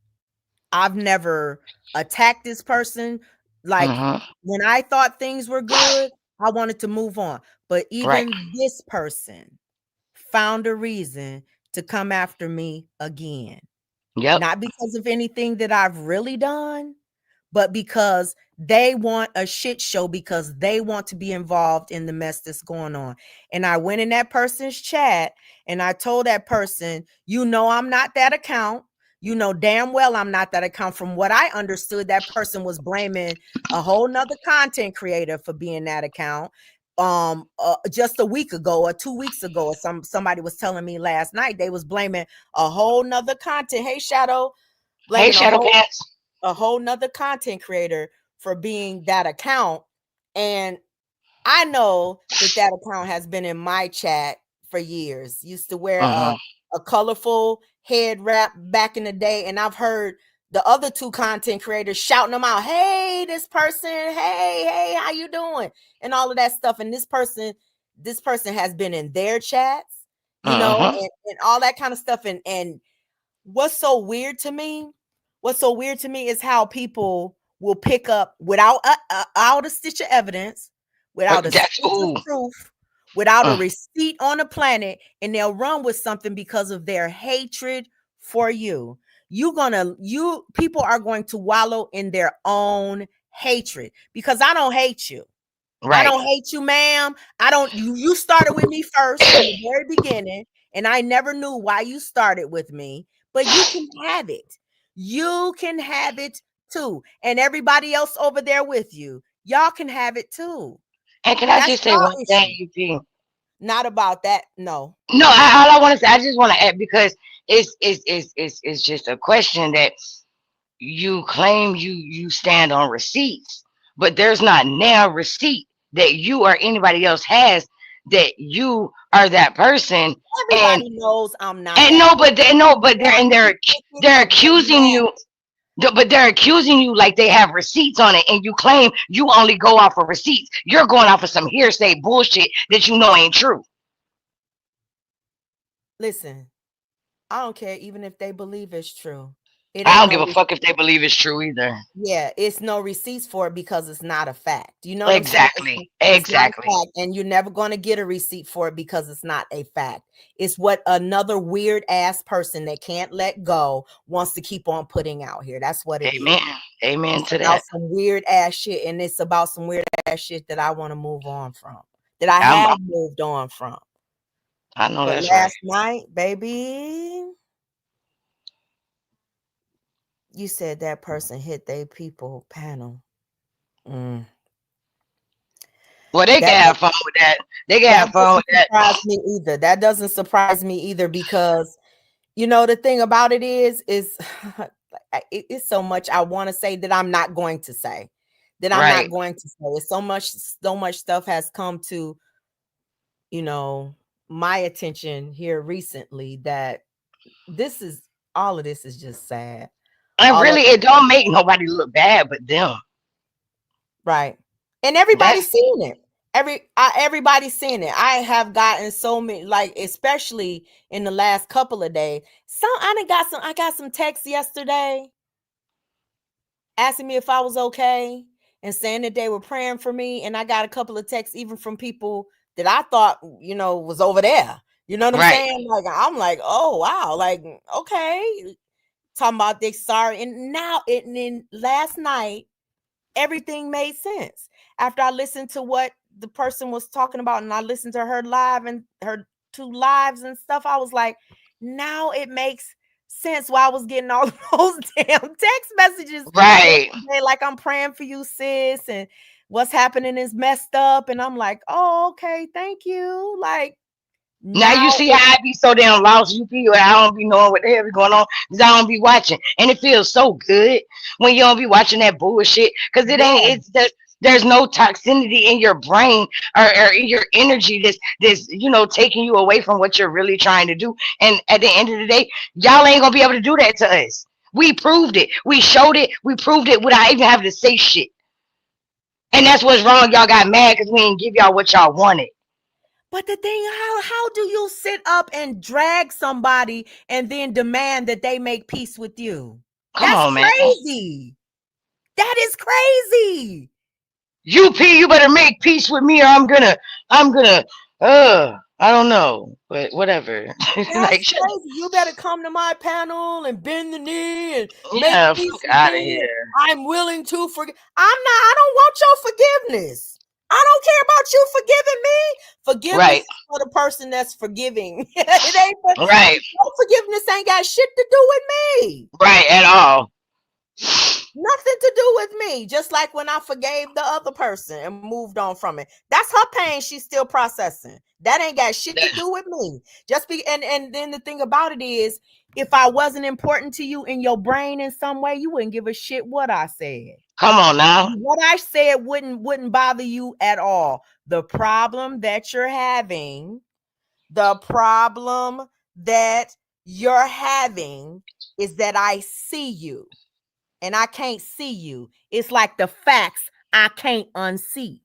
I've never attacked this person. Like Mm-hmm. when I thought things were good, I wanted to move on. But Right. even this person found a reason to come after me again. Yep. Not because of anything that I've really done, but because they want a shit show because they want to be involved in the mess that's going on. And I went in that person's chat and I told that person, you know, I'm not that account. You know damn well I'm not that account. From what I understood, that person was blaming a whole nother content creator for being that account. Just a week ago or 2 weeks ago, or somebody was telling me last night they was blaming a whole nother content. Hey, Shadow, Hey, blaming Shadow Pants. a whole nother content creator for being that account. And I know that account has been in my chat for years. Used to wear Mm-hmm. a colorful head wrap back in the day. And I've heard the other two content creators shouting them out. Hey, this person, hey, how you doing? And all of that stuff. And this person has been in their chats, you know, Mm-hmm. and all that kind of stuff. And what's so weird to me is how people will pick up without out a stitch of evidence, without a That's stitch of ooh. proof, without a Mm. receipt on the planet, and they'll run with something because of their hatred for you. You people are going to wallow in their own hatred because I don't hate you. I Right. don't hate you, ma'am. I don't you started with me first from the very beginning, and I never knew why you started with me, but you can have it. You can have it too. And everybody else over there with you, y'all can have it too. And can I That's just say one y'all thing, issue. Eugene? Not about that. No. No, all I want to say, I just want to add because it's just a question that you claim you stand on receipts, but there's not now receipt that you or anybody else has that you are that person. And Everybody knows I'm not and that no, person. but they no, but Why you thinking they're that they accusing mad? you. But they're accusing you like they have receipts on it, and you claim you only go off of receipts. You're going off of some hearsay bullshit that you know ain't true. Listen, I don't care even if they believe it's true. It I ain't don't no give a fuck if they believe it's true either. yeah, it's no receipts for it because it's not a fact. You know what I'm saying? Exactly. It's not a Exactly. fact, and you're never going to get a receipt for it because it's not a fact. It's what another weird ass person that can't let go wants to keep on putting out here. That's what it is. Amen. Amen It's to about that. some weird ass shit, and it's about some weird ass shit that I want to move on from, that I I'm, have moved on from. I know But that's right. last night, baby, you said that person hit their people panel. Well, they That can have fun with that. They can that have fun with doesn't that. surprise me either. That doesn't surprise me either because you know the thing about it is it's so much I want to say that I'm not going to say. That I'm Right. not going to say. It's so much stuff has come to, you know, my attention here recently that this is all of this is just sad. And All of really, it don't make nobody look bad but them. right. And everybody's That's seeing it. Everybody's seeing it. I have gotten so many, like especially in the last couple of days. I got some texts yesterday asking me if I was okay and saying that they were praying for me. And I got a couple of texts even from people that I thought, you know, was over there. You know what I'm right. saying? Like I'm like, oh wow, like okay. Talking about they sorry. And now and last night everything made sense after I listened to what the person was talking about and I listened to her live and her 2 lives and stuff. I was like, now it makes sense why I was getting all those damn text messages Right. yesterday, like I'm praying for you, sis, and what's happening is messed up. And I'm like, oh, okay, thank you. Like Now you now, see how I be so damn lost, you people. I don't be knowing what the hell be going on because I don't be watching, and it feels so good when you don't be watching that bullshit because it yeah, ain't. It's that there's no toxicity in your brain or in your energy that's taking you away from what you're really trying to do. And at the end of the day, y'all ain't gonna be able to do that to us. We proved it. We showed it. We proved it without even having to say shit. And that's what's wrong. Y'all got mad because we didn't give y'all what y'all wanted. but the thing, how do you sit up and drag somebody and then demand that they make peace with you? Come That's on, man. crazy. That is crazy. You better make peace with me or I'm gonna I don't know, but whatever. Like That's shut crazy. You better come to my panel and bend the knee and make yeah, peace fuck with out of me. here. I'm willing to forgive. I don't want your forgiveness. I don't care about you forgiving me. Forgiveness Right, is for the person that's forgiving. It ain't for right, your forgiveness ain't got shit to do with me. right at all. Nothing to do with me. Just like when I forgave the other person and moved on from it. That's her pain she's still processing. That ain't got shit to do with me. And then the thing about it is, if I wasn't important to you in your brain in some way, you wouldn't give a shit what I said. Come on now. What I said wouldn't bother you at all. The problem that you're having, the problem that you're having is that I see you. And I can't see you. It's like the facts I can't unsee.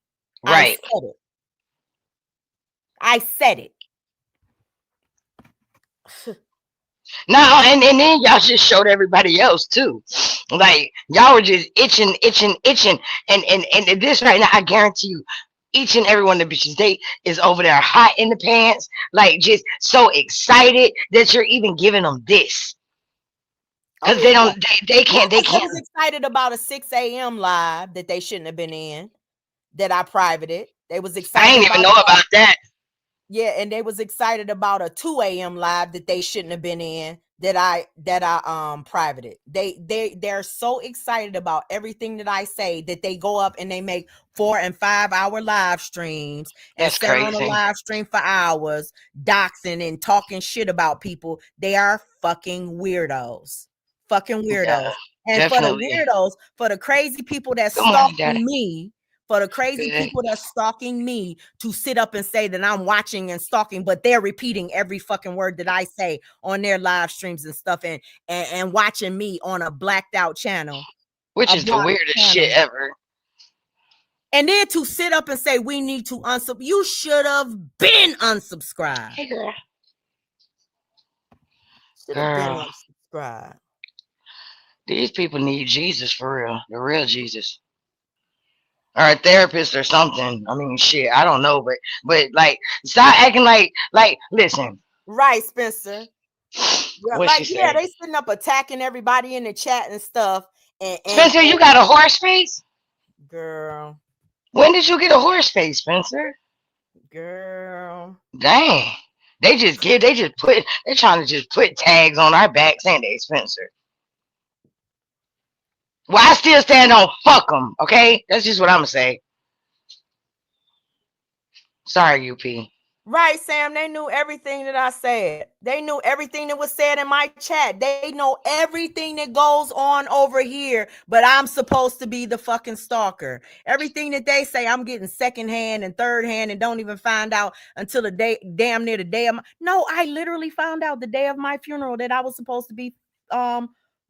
I Right. said it. I said it. Now and then y'all just showed everybody else too. Like y'all were just itching. And this right now, I guarantee you, each and every one of the bitches, they is over there hot in the pants, like just so excited that you're even giving them this. Cause they Oh yeah. don't they Yeah, can't they because they can't was excited about a 6 a.m. live that they shouldn't have been in, that I privated. They was I excited ain't even about know that. about that. Yeah, and they was excited about a 2 a.m. live that they shouldn't have been in that I privated. They're so excited about everything that I say that they go up and they make 4 and 5 hour live streams and That's stay on a crazy. live stream for hours, doxing and talking shit about people. They are fucking weirdos. Fucking Yeah, weirdos. And for the definitely. weirdos, for the crazy people that's Good morning, Daddy. stalking me, for the crazy Good. people that's stalking me to sit up and say that I'm watching and stalking, but they're repeating every fucking word that I say on their live streams and stuff and watching me on a blacked out channel, Which a is the blocked weirdest shit channel. ever. And then to sit up and say we need to unsub, you should have been unsubscribed. Hey girl. Should have been Girl. unsubscribed. These people need Jesus for real, the real Jesus, or a therapist or something. I mean, shit, I don't know, but like, stop acting like. Listen, Right, Spencer. Yeah, what she like yeah, say? they sitting up attacking everybody in the chat and stuff. Spencer, you got a horse face? Girl, When did you get a horse face, Spencer? girl. Dang. They're trying to just put tags on our backs, ain't they, Spencer? Well, I still stand on fuck them, okay? That's just what I'm gonna say. Sorry, UP. Right, Sam. They knew everything that I said. They knew everything that was said in my chat. They know everything that goes on over here, but I'm supposed to be the fucking stalker. Everything that they say, I'm getting secondhand and third hand and don't even find out until the day, damn near the day of my, no, I literally found out the day of my funeral that I was supposed to be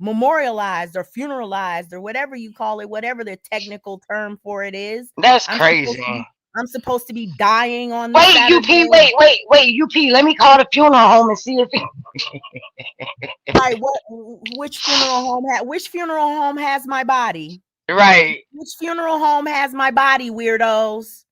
memorialized or funeralized or whatever you call it, whatever the technical term for it is. That's I'm crazy. supposed to be dying on the Wait, Saturday. UP, wait, UP. Let me call the funeral home and see if Right, which funeral home has my body? right. Which funeral home has my body, weirdos?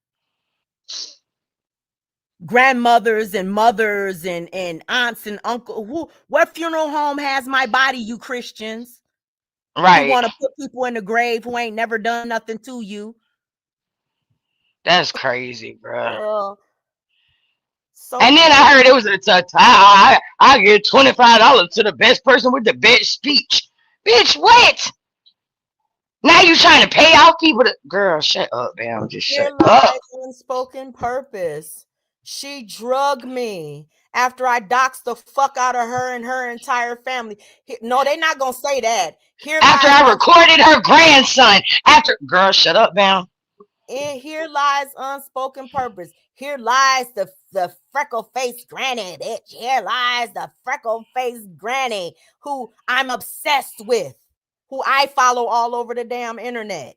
Grandmothers and mothers and aunts and uncles. What funeral home has my body, you Christians? Right. You want to put people in the grave who ain't never done nothing to you. That's crazy, bro. So and then I heard it was I give $25 to the best person with the best speech. Bitch, what? Now you trying to pay off people to, girl, shut up, man. Just shut up. Unspoken purpose. She drugged me after I doxed the fuck out of her and her entire family. No, they're not gonna say that. After I recorded her grandson. Girl, shut up, man. And here lies unspoken purpose. Here lies the freckle-faced granny, bitch. Here lies the freckle-faced granny who I'm obsessed with, who I follow all over the damn internet.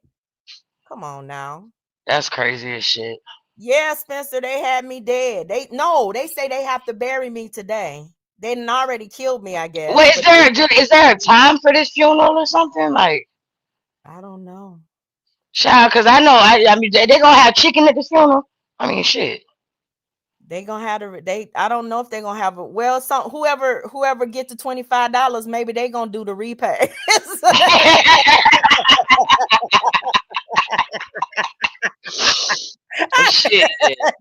Come on now. That's crazy as shit. Yeah, Spencer, they had me dead. They say they have to bury me today. They done already killed me, I guess. Wait, is there a time for this funeral or something? Like, I don't know. Child, because I know I mean they gonna have chicken at the funeral. I mean shit. They gonna have to I don't know if they're gonna have whoever get the $25, maybe they gonna do the repay. Shit.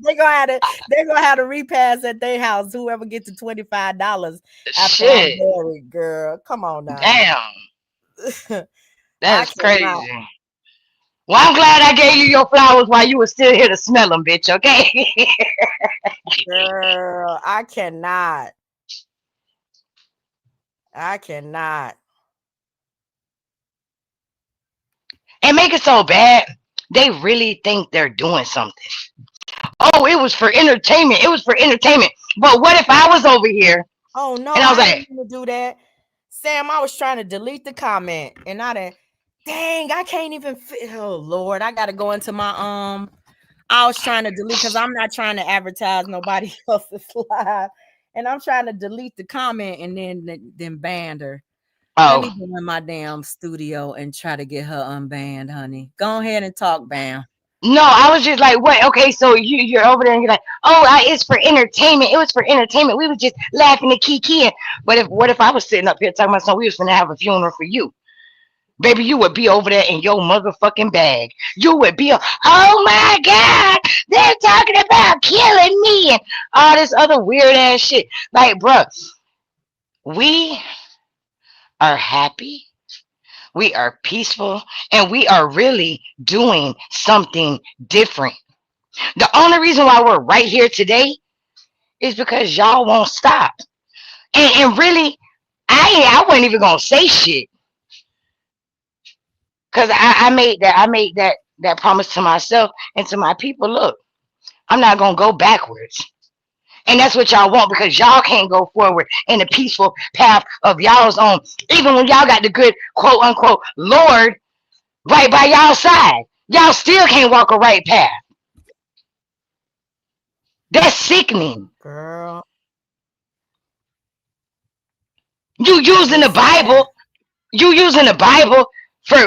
They're gonna have to repass at their house. Whoever gets the $25 after I'm married, girl. Come on now. Damn. That's crazy. Well, I'm glad I gave you your flowers while you were still here to smell them, bitch, okay? Girl, I cannot. And make it so bad, they really think they're doing something. Oh, it was for entertainment. But what if I was over here? Oh, no, and I was like, didn't even do that. Sam, I was trying to delete the comment, and dang, I can't even oh Lord, I gotta go into my I was trying to delete because I'm not trying to advertise nobody else's live, and I'm trying to delete the comment and then banned her. Let me go in my damn studio and try to get her unbanned, honey. Go ahead and talk, Bam. No, I was just like, what? Okay, so you're over there and you're like, oh, it's for entertainment. It was for entertainment. We was just laughing and kikiing. But what if I was sitting up here talking about something? We was gonna have a funeral for you. Baby, you would be over there in your motherfucking bag. You would be, oh my God, they're talking about killing me and all this other weird ass shit. Like, bruh, we are happy, we are peaceful, and we are really doing something different. The only reason why we're right here today is because y'all won't stop. And really, I wasn't even gonna say shit. Because I made that promise to myself and to my people. Look, I'm not gonna go backwards. And that's what y'all want, because y'all can't go forward in the peaceful path of y'all's own. Even when y'all got the good quote unquote Lord right by y'all side, y'all still can't walk a right path. That's sickening. Girl. You using the Bible. You using the Bible for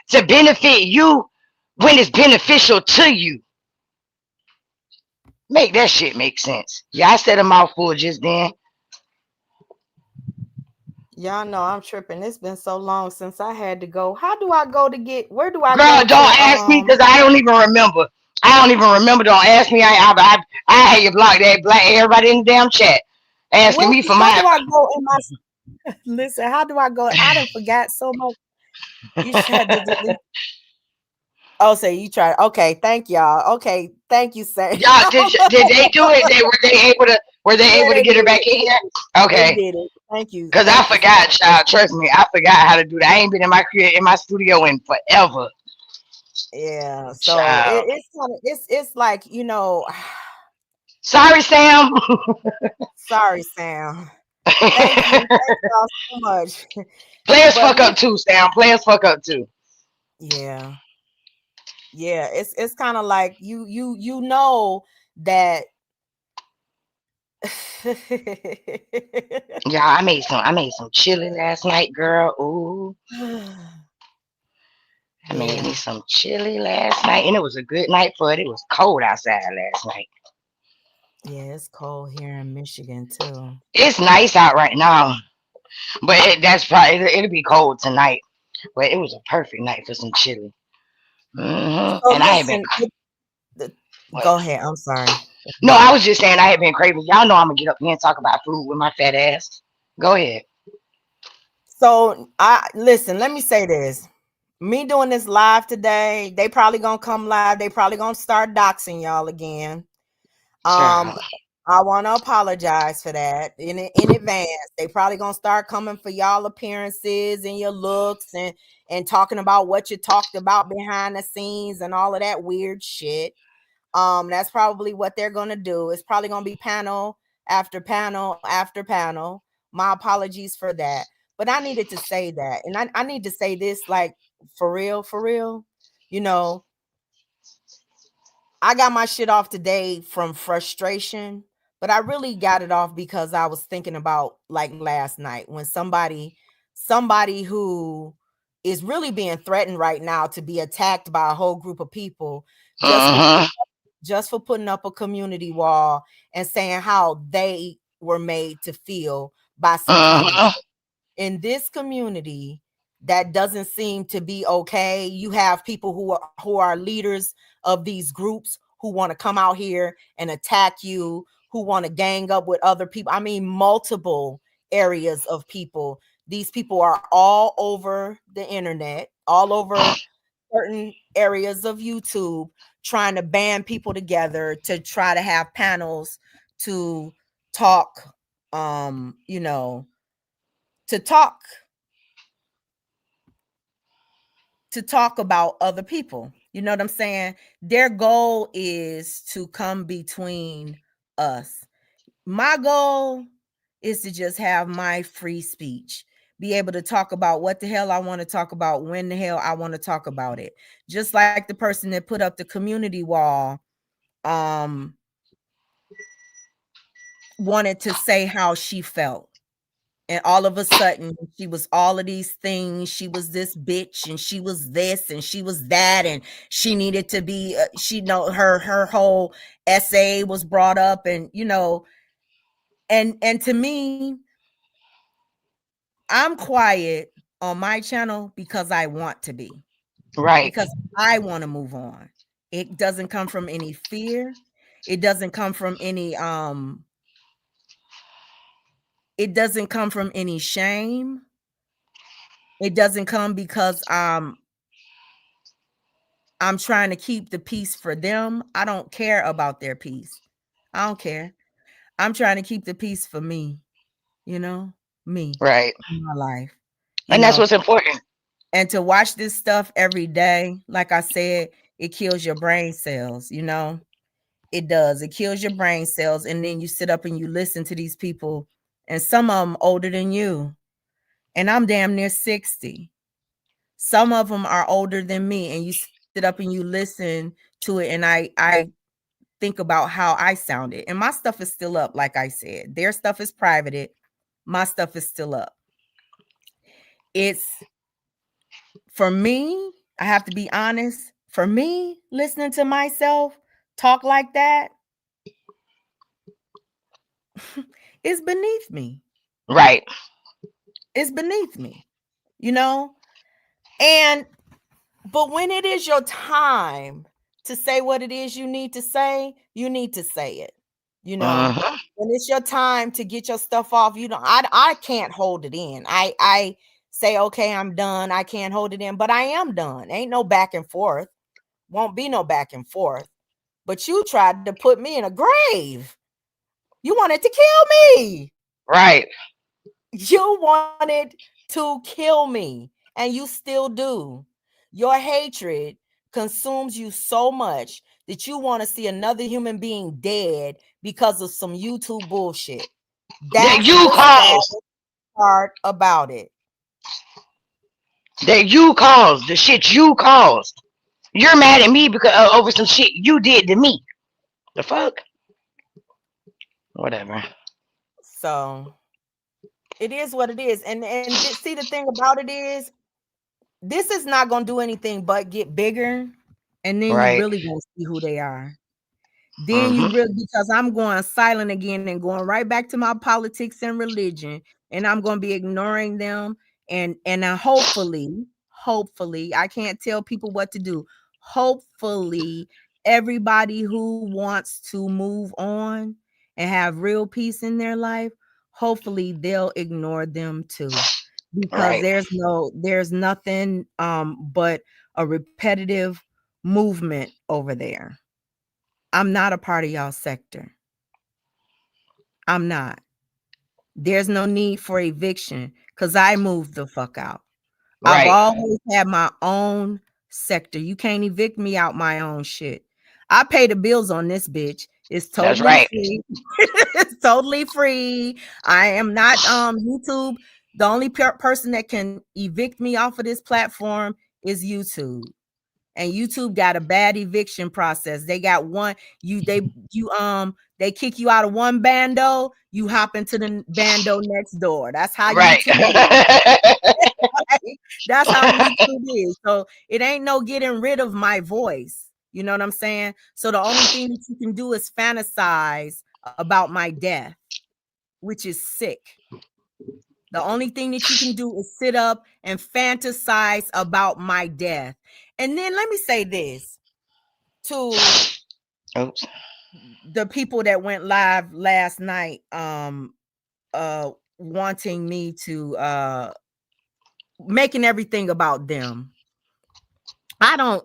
to benefit you when it's beneficial to you. Make that shit make sense. Yeah, I said a mouthful just then. Y'all know I'm tripping. It's been so long since I had to go. How do I go to get? Where do I Girl, go don't to? ask me because I don't even remember. I don't even remember. Don't ask me. I had you blocked that black everybody in the damn chat asking Where? me for How my. do I go in my? Listen, how do I go? I done forgot so much. You had to delete. Oh, so you tried. Okay, thank y'all. Okay, thank you, Sam. Y'all, did they do it? Were they Yeah, able to they get her did back it. in here? They Okay, did it. cause I Thank you for forgot, that. child. Trust me, I forgot how to do that. I ain't been in my studio in forever, Yeah. So child. it's kind of it's like Sorry, Sam. sorry, Sam. Thank y'all so much. Players But fuck up too, Sam. Players fuck up too. yeah, yeah, it's kind of like you know that. Yeah, I made some chili last night, girl. Ooh, I made me Yeah, some chili last night, and it was a good night for it. It was cold outside last night. yeah, it's cold here in Michigan too. It's nice out right now, but that's probably it'll be cold tonight. But it was a perfect night for some chili. So And I had been listen, the- what? go ahead. I'm sorry. No, I was just saying I had been craving. Y'all know I'm gonna get up here and talk about food with my fat ass. Go ahead. So I listen, let me say this. Me doing this live today, they probably gonna come live. They probably gonna start doxing y'all again. Um, Child. I want to apologize for that in advance. They probably gonna start coming for y'all appearances and your looks and talking about what you talked about behind the scenes and all of that weird shit. That's probably what they're gonna do. It's probably gonna be panel after panel after panel. My apologies for that. But I needed to say that. And I need to say this like for real, for real. You know, I got my shit off today from frustration, but I really got it off because I was thinking about like last night when somebody who is really being threatened right now to be attacked by a whole group of people just for Uh-huh. just for putting up a community wall and saying how they were made to feel by some comments. Uh-huh. In this community, that doesn't seem to be okay. You have people who are leaders of these groups who want to come out here and attack you, who want to gang up with other people. I mean, multiple areas of people. These people are all over the internet, all over certain areas of YouTube, trying to band people together to try to have panels to talk, you know, to talk to talk about other people. You know what I'm saying? Their goal is to come between us. My goal is to just have my free speech, be able to talk about what the hell I want to talk about, when the hell I want to talk about it. Just like the person that put up the community wall, um, wanted to say how she felt. And all of a sudden, she was all of these things. She was this bitch, and she was this, and she was that, and she needed to be. She know her whole essay was brought up, and and to me, I'm quiet on my channel because I want to be, Right. because I want to move on. It doesn't come from any fear. It doesn't come from any It doesn't come from any shame. It doesn't come because I'm trying to keep the peace for them. I don't care about their peace. I don't care. I'm trying to keep the peace for me, you know, me, Right. my life, you And that's know. what's important. And to watch this stuff every day, like I said, it kills your brain cells, you know. It does. It kills your brain cells. And then you sit up and you listen to these people, and some of them older than you. And I'm damn near 60. Some of them are older than me. And you sit up and you listen to it. And I think about how I sounded. And my stuff is still up, like I said. Their stuff is privated. My stuff is still up. it's for me, I have to be honest. For me, listening to myself talk like that is beneath me. Right. It's beneath me, you know? And but when it is your time to say what it is you need to say, you need to say it. You know, Mm-hmm. when it's your time to get your stuff off, you know, I can't hold it in. I say, okay, I'm done. I can't hold it in, but I am done. Ain't no back and forth. Won't be no back and forth. But you tried to put me in a grave. You wanted to kill me. Right. You wanted to kill me, and you still do. Your hatred consumes you so much that you want to see another human being dead because of some YouTube bullshit. That That's you the caused. saddest part about it. That you caused. The shit you caused. You're mad at me because over some shit you did to me. The fuck? Whatever. So it is what it is. See, the thing about it is, this is not gonna do anything but get bigger, and then you Right. really gonna see who they are. Then you Mm-hmm. really, because I'm going silent again and going right back to my politics and religion, and I'm going to be ignoring them. And hopefully, I can't tell people what to do. Hopefully, everybody who wants to move on and have real peace in their life, hopefully they'll ignore them too, because Right. there's nothing but a repetitive movement over there. I'm not a part of y'all sector. I'm not. There's no need for eviction because I moved the fuck out. I've Right. always had my own sector. You can't evict me out my own shit. I pay the bills on this bitch. It's That's totally right. free. It's totally free. I am not YouTube. The only person that can evict me off of this platform is YouTube. And YouTube got a bad eviction process. They got one, they kick you out of one bando, you hop into the bando next door. That's how Right. YouTube is. That's how YouTube is. So it ain't no getting rid of my voice. You know what I'm saying? So the only thing that you can do is fantasize about my death, which is sick. The only thing that you can do is sit up and fantasize about my death. And then let me say this to Oops. the people that went live last night, wanting me to making everything about them. I don't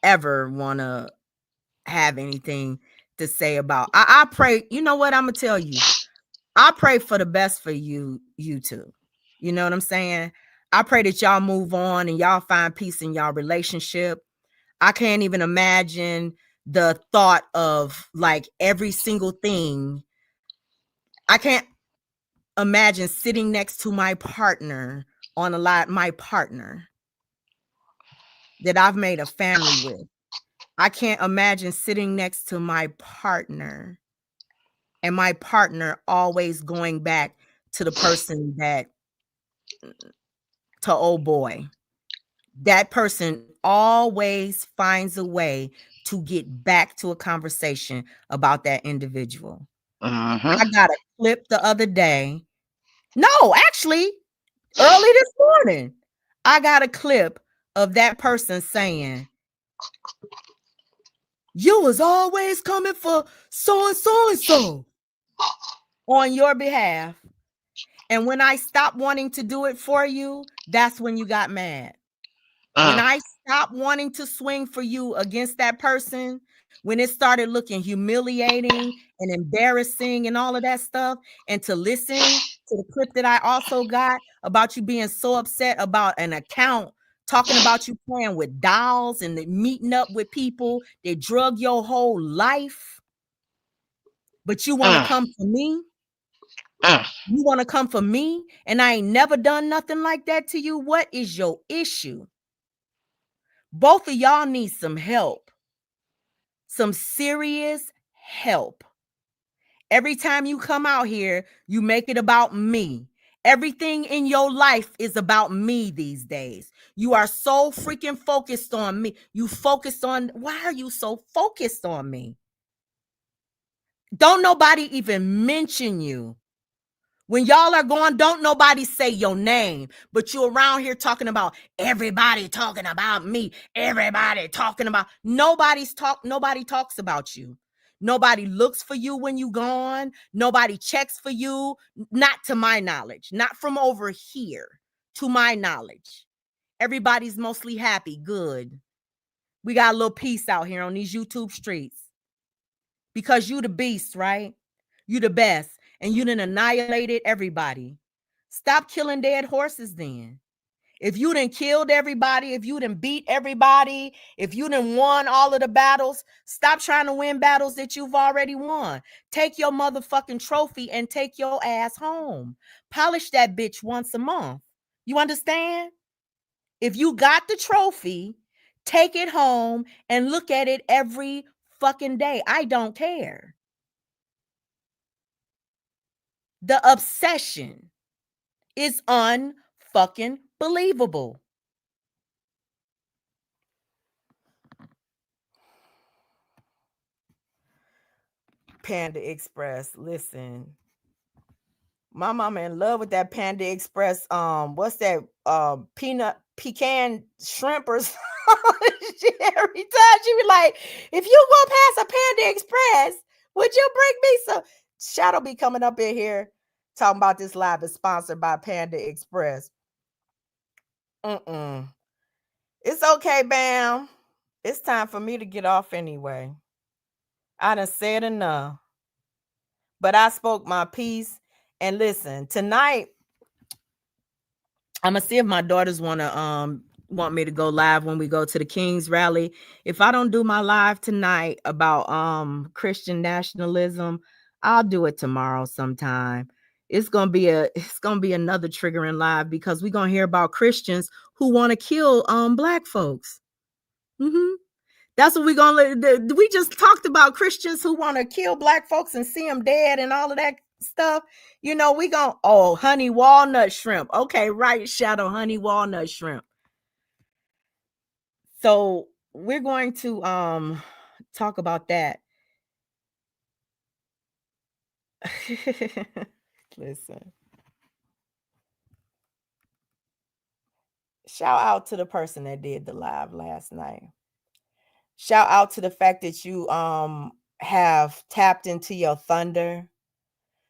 ever want to have anything to say about. I pray, you know what I'm gonna tell you. I pray for the best for you two. You know what I'm saying? I pray that y'all move on and y'all find peace in y'all relationship. I can't even imagine the thought of like every single thing. I can't imagine sitting next to my partner on a lot, my partner that I've made a family with. I can't imagine sitting next to my partner and my partner always going back to the person that, to old boy. That person always finds a way to get back to a conversation about that individual. Mm-hmm. I got a clip the other day. No, actually, early this morning, I got a clip of that person saying, "You was always coming for so and so and so on your behalf. And when I stopped wanting to do it for you, that's when you got mad. When I stopped wanting to swing for you against that person, when it started looking humiliating and embarrassing and all of that stuff, and to listen to the clip that I also got about you being so upset about an account talking about you playing with dolls and meeting up with people that drug your whole life, but you want to come for me? You want to come for me? And I ain't never done nothing like that to you. What is your issue? Both of y'all need some help, some serious help. Every time you come out here, you make it about me. Everything in your life is about me these days. You are so freaking focused on me. You focused on, why are you so focused on me? Don't nobody even mention you. When y'all are going, don't nobody say your name, but you around here talking about everybody talking about me. Everybody talking about, nobody talks about you. Nobody looks for you when you gone. Nobody checks for you. Not to my knowledge, not from over here to my knowledge. Everybody's mostly happy. Good. We got a little peace out here on these YouTube streets because you the beast, right? You the best. And you done annihilated everybody. Stop killing dead horses then. If you done killed everybody, if you done beat everybody, if you done won all of the battles, stop trying to win battles that you've already won. Take your motherfucking trophy and take your ass home. Polish that bitch once a month. You understand? If you got the trophy, take it home and look at it every fucking day. I don't care. The obsession is unfucking believable. Panda Express, listen. My mama in love with that Panda Express. What's that? Pecan shrimp or something. Every time she be like, if you go past a Panda Express, would you bring me some? Shadow be coming up in here talking about this live is sponsored by Panda Express. It's okay, Bam. It's time for me to get off anyway. I done said enough. But I spoke my piece. And listen, tonight, I'm gonna see if my daughters want me to go live when we go to the King's rally. If I don't do my live tonight about Christian nationalism, I'll do it tomorrow sometime. It's gonna be another triggering live because we're gonna hear about Christians who want to kill Black folks. That's what we're gonna. We just talked about Christians who want to kill Black folks and see them dead and all of that stuff. You know, we gonna, honey walnut shrimp. Okay, right, Shadow, honey walnut shrimp. So we're going to talk about that. Listen. Shout out to the person that did the live last night. Shout out to the fact that you have tapped into your thunder.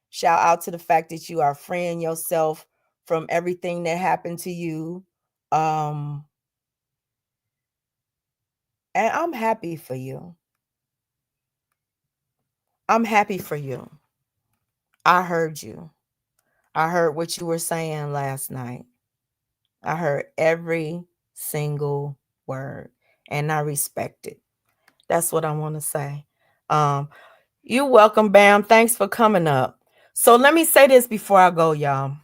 Shout out to the fact that you are freeing yourself from everything that happened to you. And I'm happy for you. I'm happy for you. I heard you. I heard what you were saying last night. I heard every single word, and I respect it. That's what I want to say. You're welcome, Bam. Thanks for coming up. So let me say this before I go, y'all.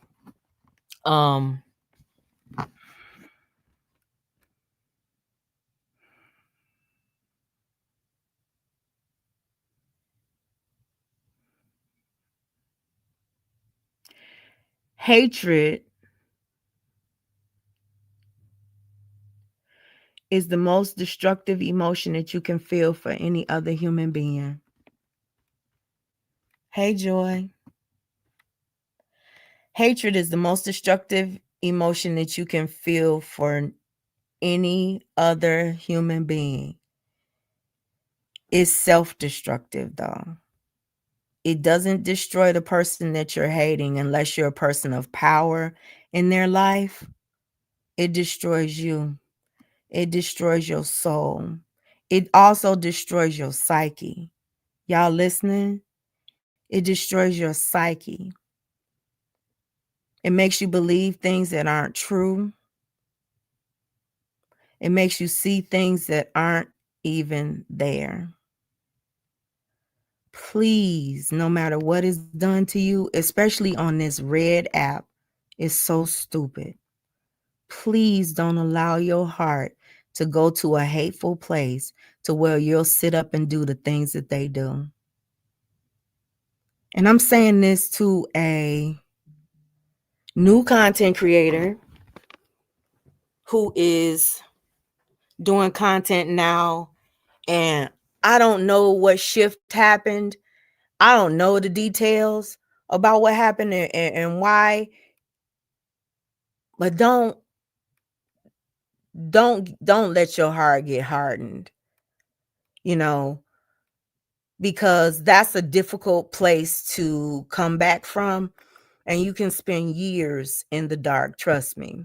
Hatred is the most destructive emotion that you can feel for any other human being. Hey, Joy. Hatred is the most destructive emotion that you can feel for any other human being. It's self-destructive, though. It doesn't destroy the person that you're hating unless you're a person of power in their life. It destroys you. It destroys your soul. It also destroys your psyche. Y'all listening? It destroys your psyche. It makes you believe things that aren't true. It makes you see things that aren't even there. Please, no matter what is done to you, especially on this red app, it's so stupid. Please don't allow your heart to go to a hateful place to where you'll sit up and do the things that they do. And I'm saying this to a new content creator who is doing content now, and I don't know what shift happened. I don't know the details about what happened and why, but don't let your heart get hardened, you know, because that's a difficult place to come back from, and you can spend years in the dark. Trust me.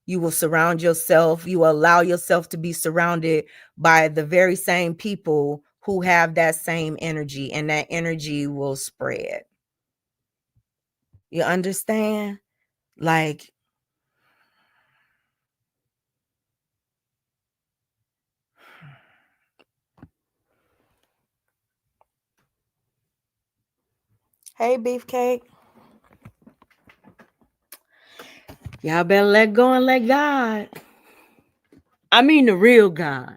You will surround yourself, you will allow yourself to be surrounded by the very same people who have that same energy, and that energy will spread. You understand? Like, hey, Beefcake. Y'all better let go and let God. I mean the real God,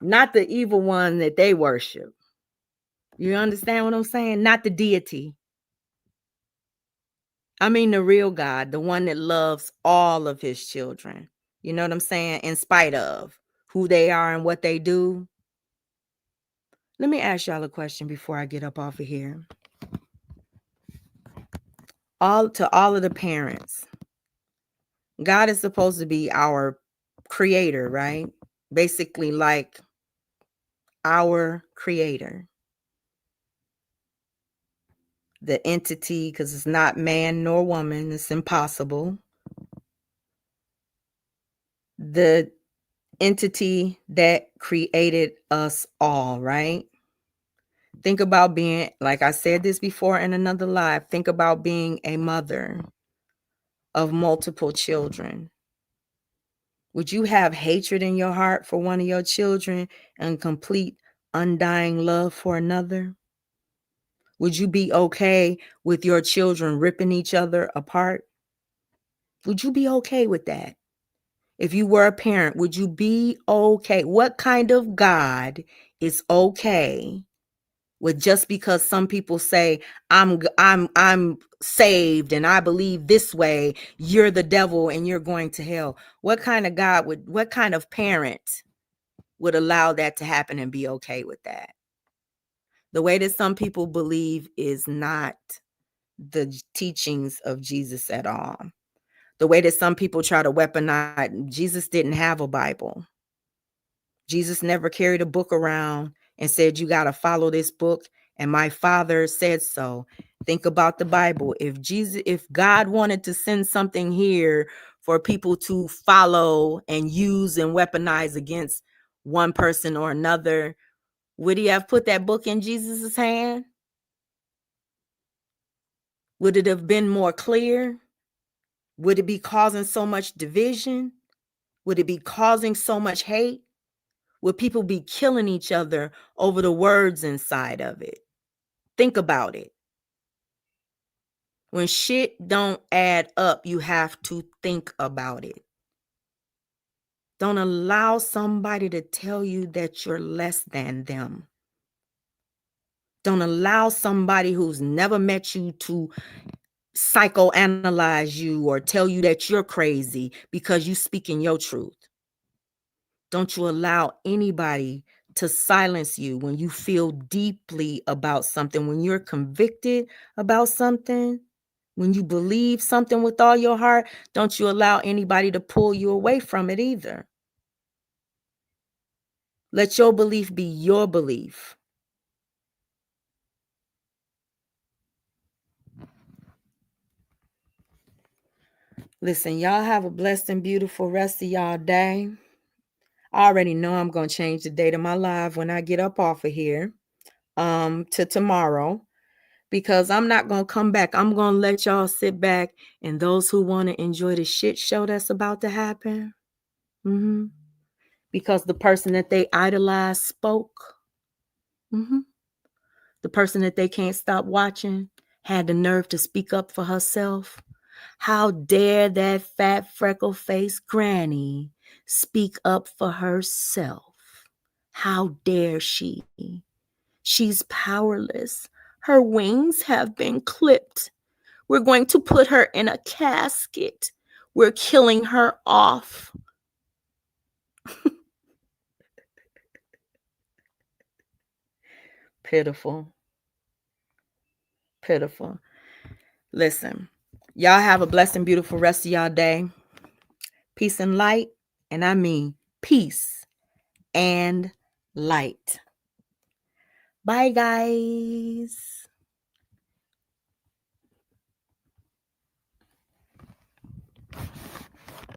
not the evil one that they worship. You understand what I'm saying? Not the deity. I mean the real God, the one that loves all of his children. You know what I'm saying? In spite of who they are and what they do. Let me ask y'all a question before I get up off of here. All of the parents, God is supposed to be our creator, right? Basically, like our creator, the entity, because it's not man nor woman, it's impossible. The entity that created us all, right? Think about being, like I said this before in another live, think about being a mother of multiple children. Would you have hatred in your heart for one of your children and complete undying love for another? Would you be okay with your children ripping each other apart? Would you be okay with that? If you were a parent, would you be okay? What kind of God is okay with, just because some people say I'm saved and I believe this way, you're the devil and you're going to hell? What kind of God would, what kind of parent would allow that to happen and be okay with that? The way that some people believe is not the teachings of Jesus at all. The way that some people try to weaponize, Jesus didn't have a Bible. Jesus never carried a book around and said, you got to follow this book, and my Father said so. Think about the Bible. If God wanted to send something here for people to follow and use and weaponize against one person or another, would he have put that book in Jesus's hand? Would it have been more clear? Would it be causing so much division? Would it be causing so much hate? Would people be killing each other over the words inside of it? Think about it. When shit don't add up, you have to think about it. Don't allow somebody to tell you that you're less than them. Don't allow somebody who's never met you to psychoanalyze you or tell you that you're crazy because you speaking your truth. Don't you allow anybody to silence you when you feel deeply about something, when you're convicted about something, when you believe something with all your heart. Don't you allow anybody to pull you away from it either. Let your belief be your belief. Listen, y'all have a blessed and beautiful rest of y'all day. I already know I'm going to change the date of my live when I get up off of here to tomorrow, because I'm not going to come back. I'm going to let y'all sit back, and those who want to enjoy the shit show that's about to happen, because the person that they idolize spoke, the person that they can't stop watching had the nerve to speak up for herself. How dare that fat freckle-faced granny speak up for herself? How dare she? She's powerless. Her wings have been clipped. We're going to put her in a casket. We're killing her off. Pitiful. Pitiful. Listen, y'all have a blessed and beautiful rest of y'all day. Peace and light. And I mean peace and light. Bye, guys.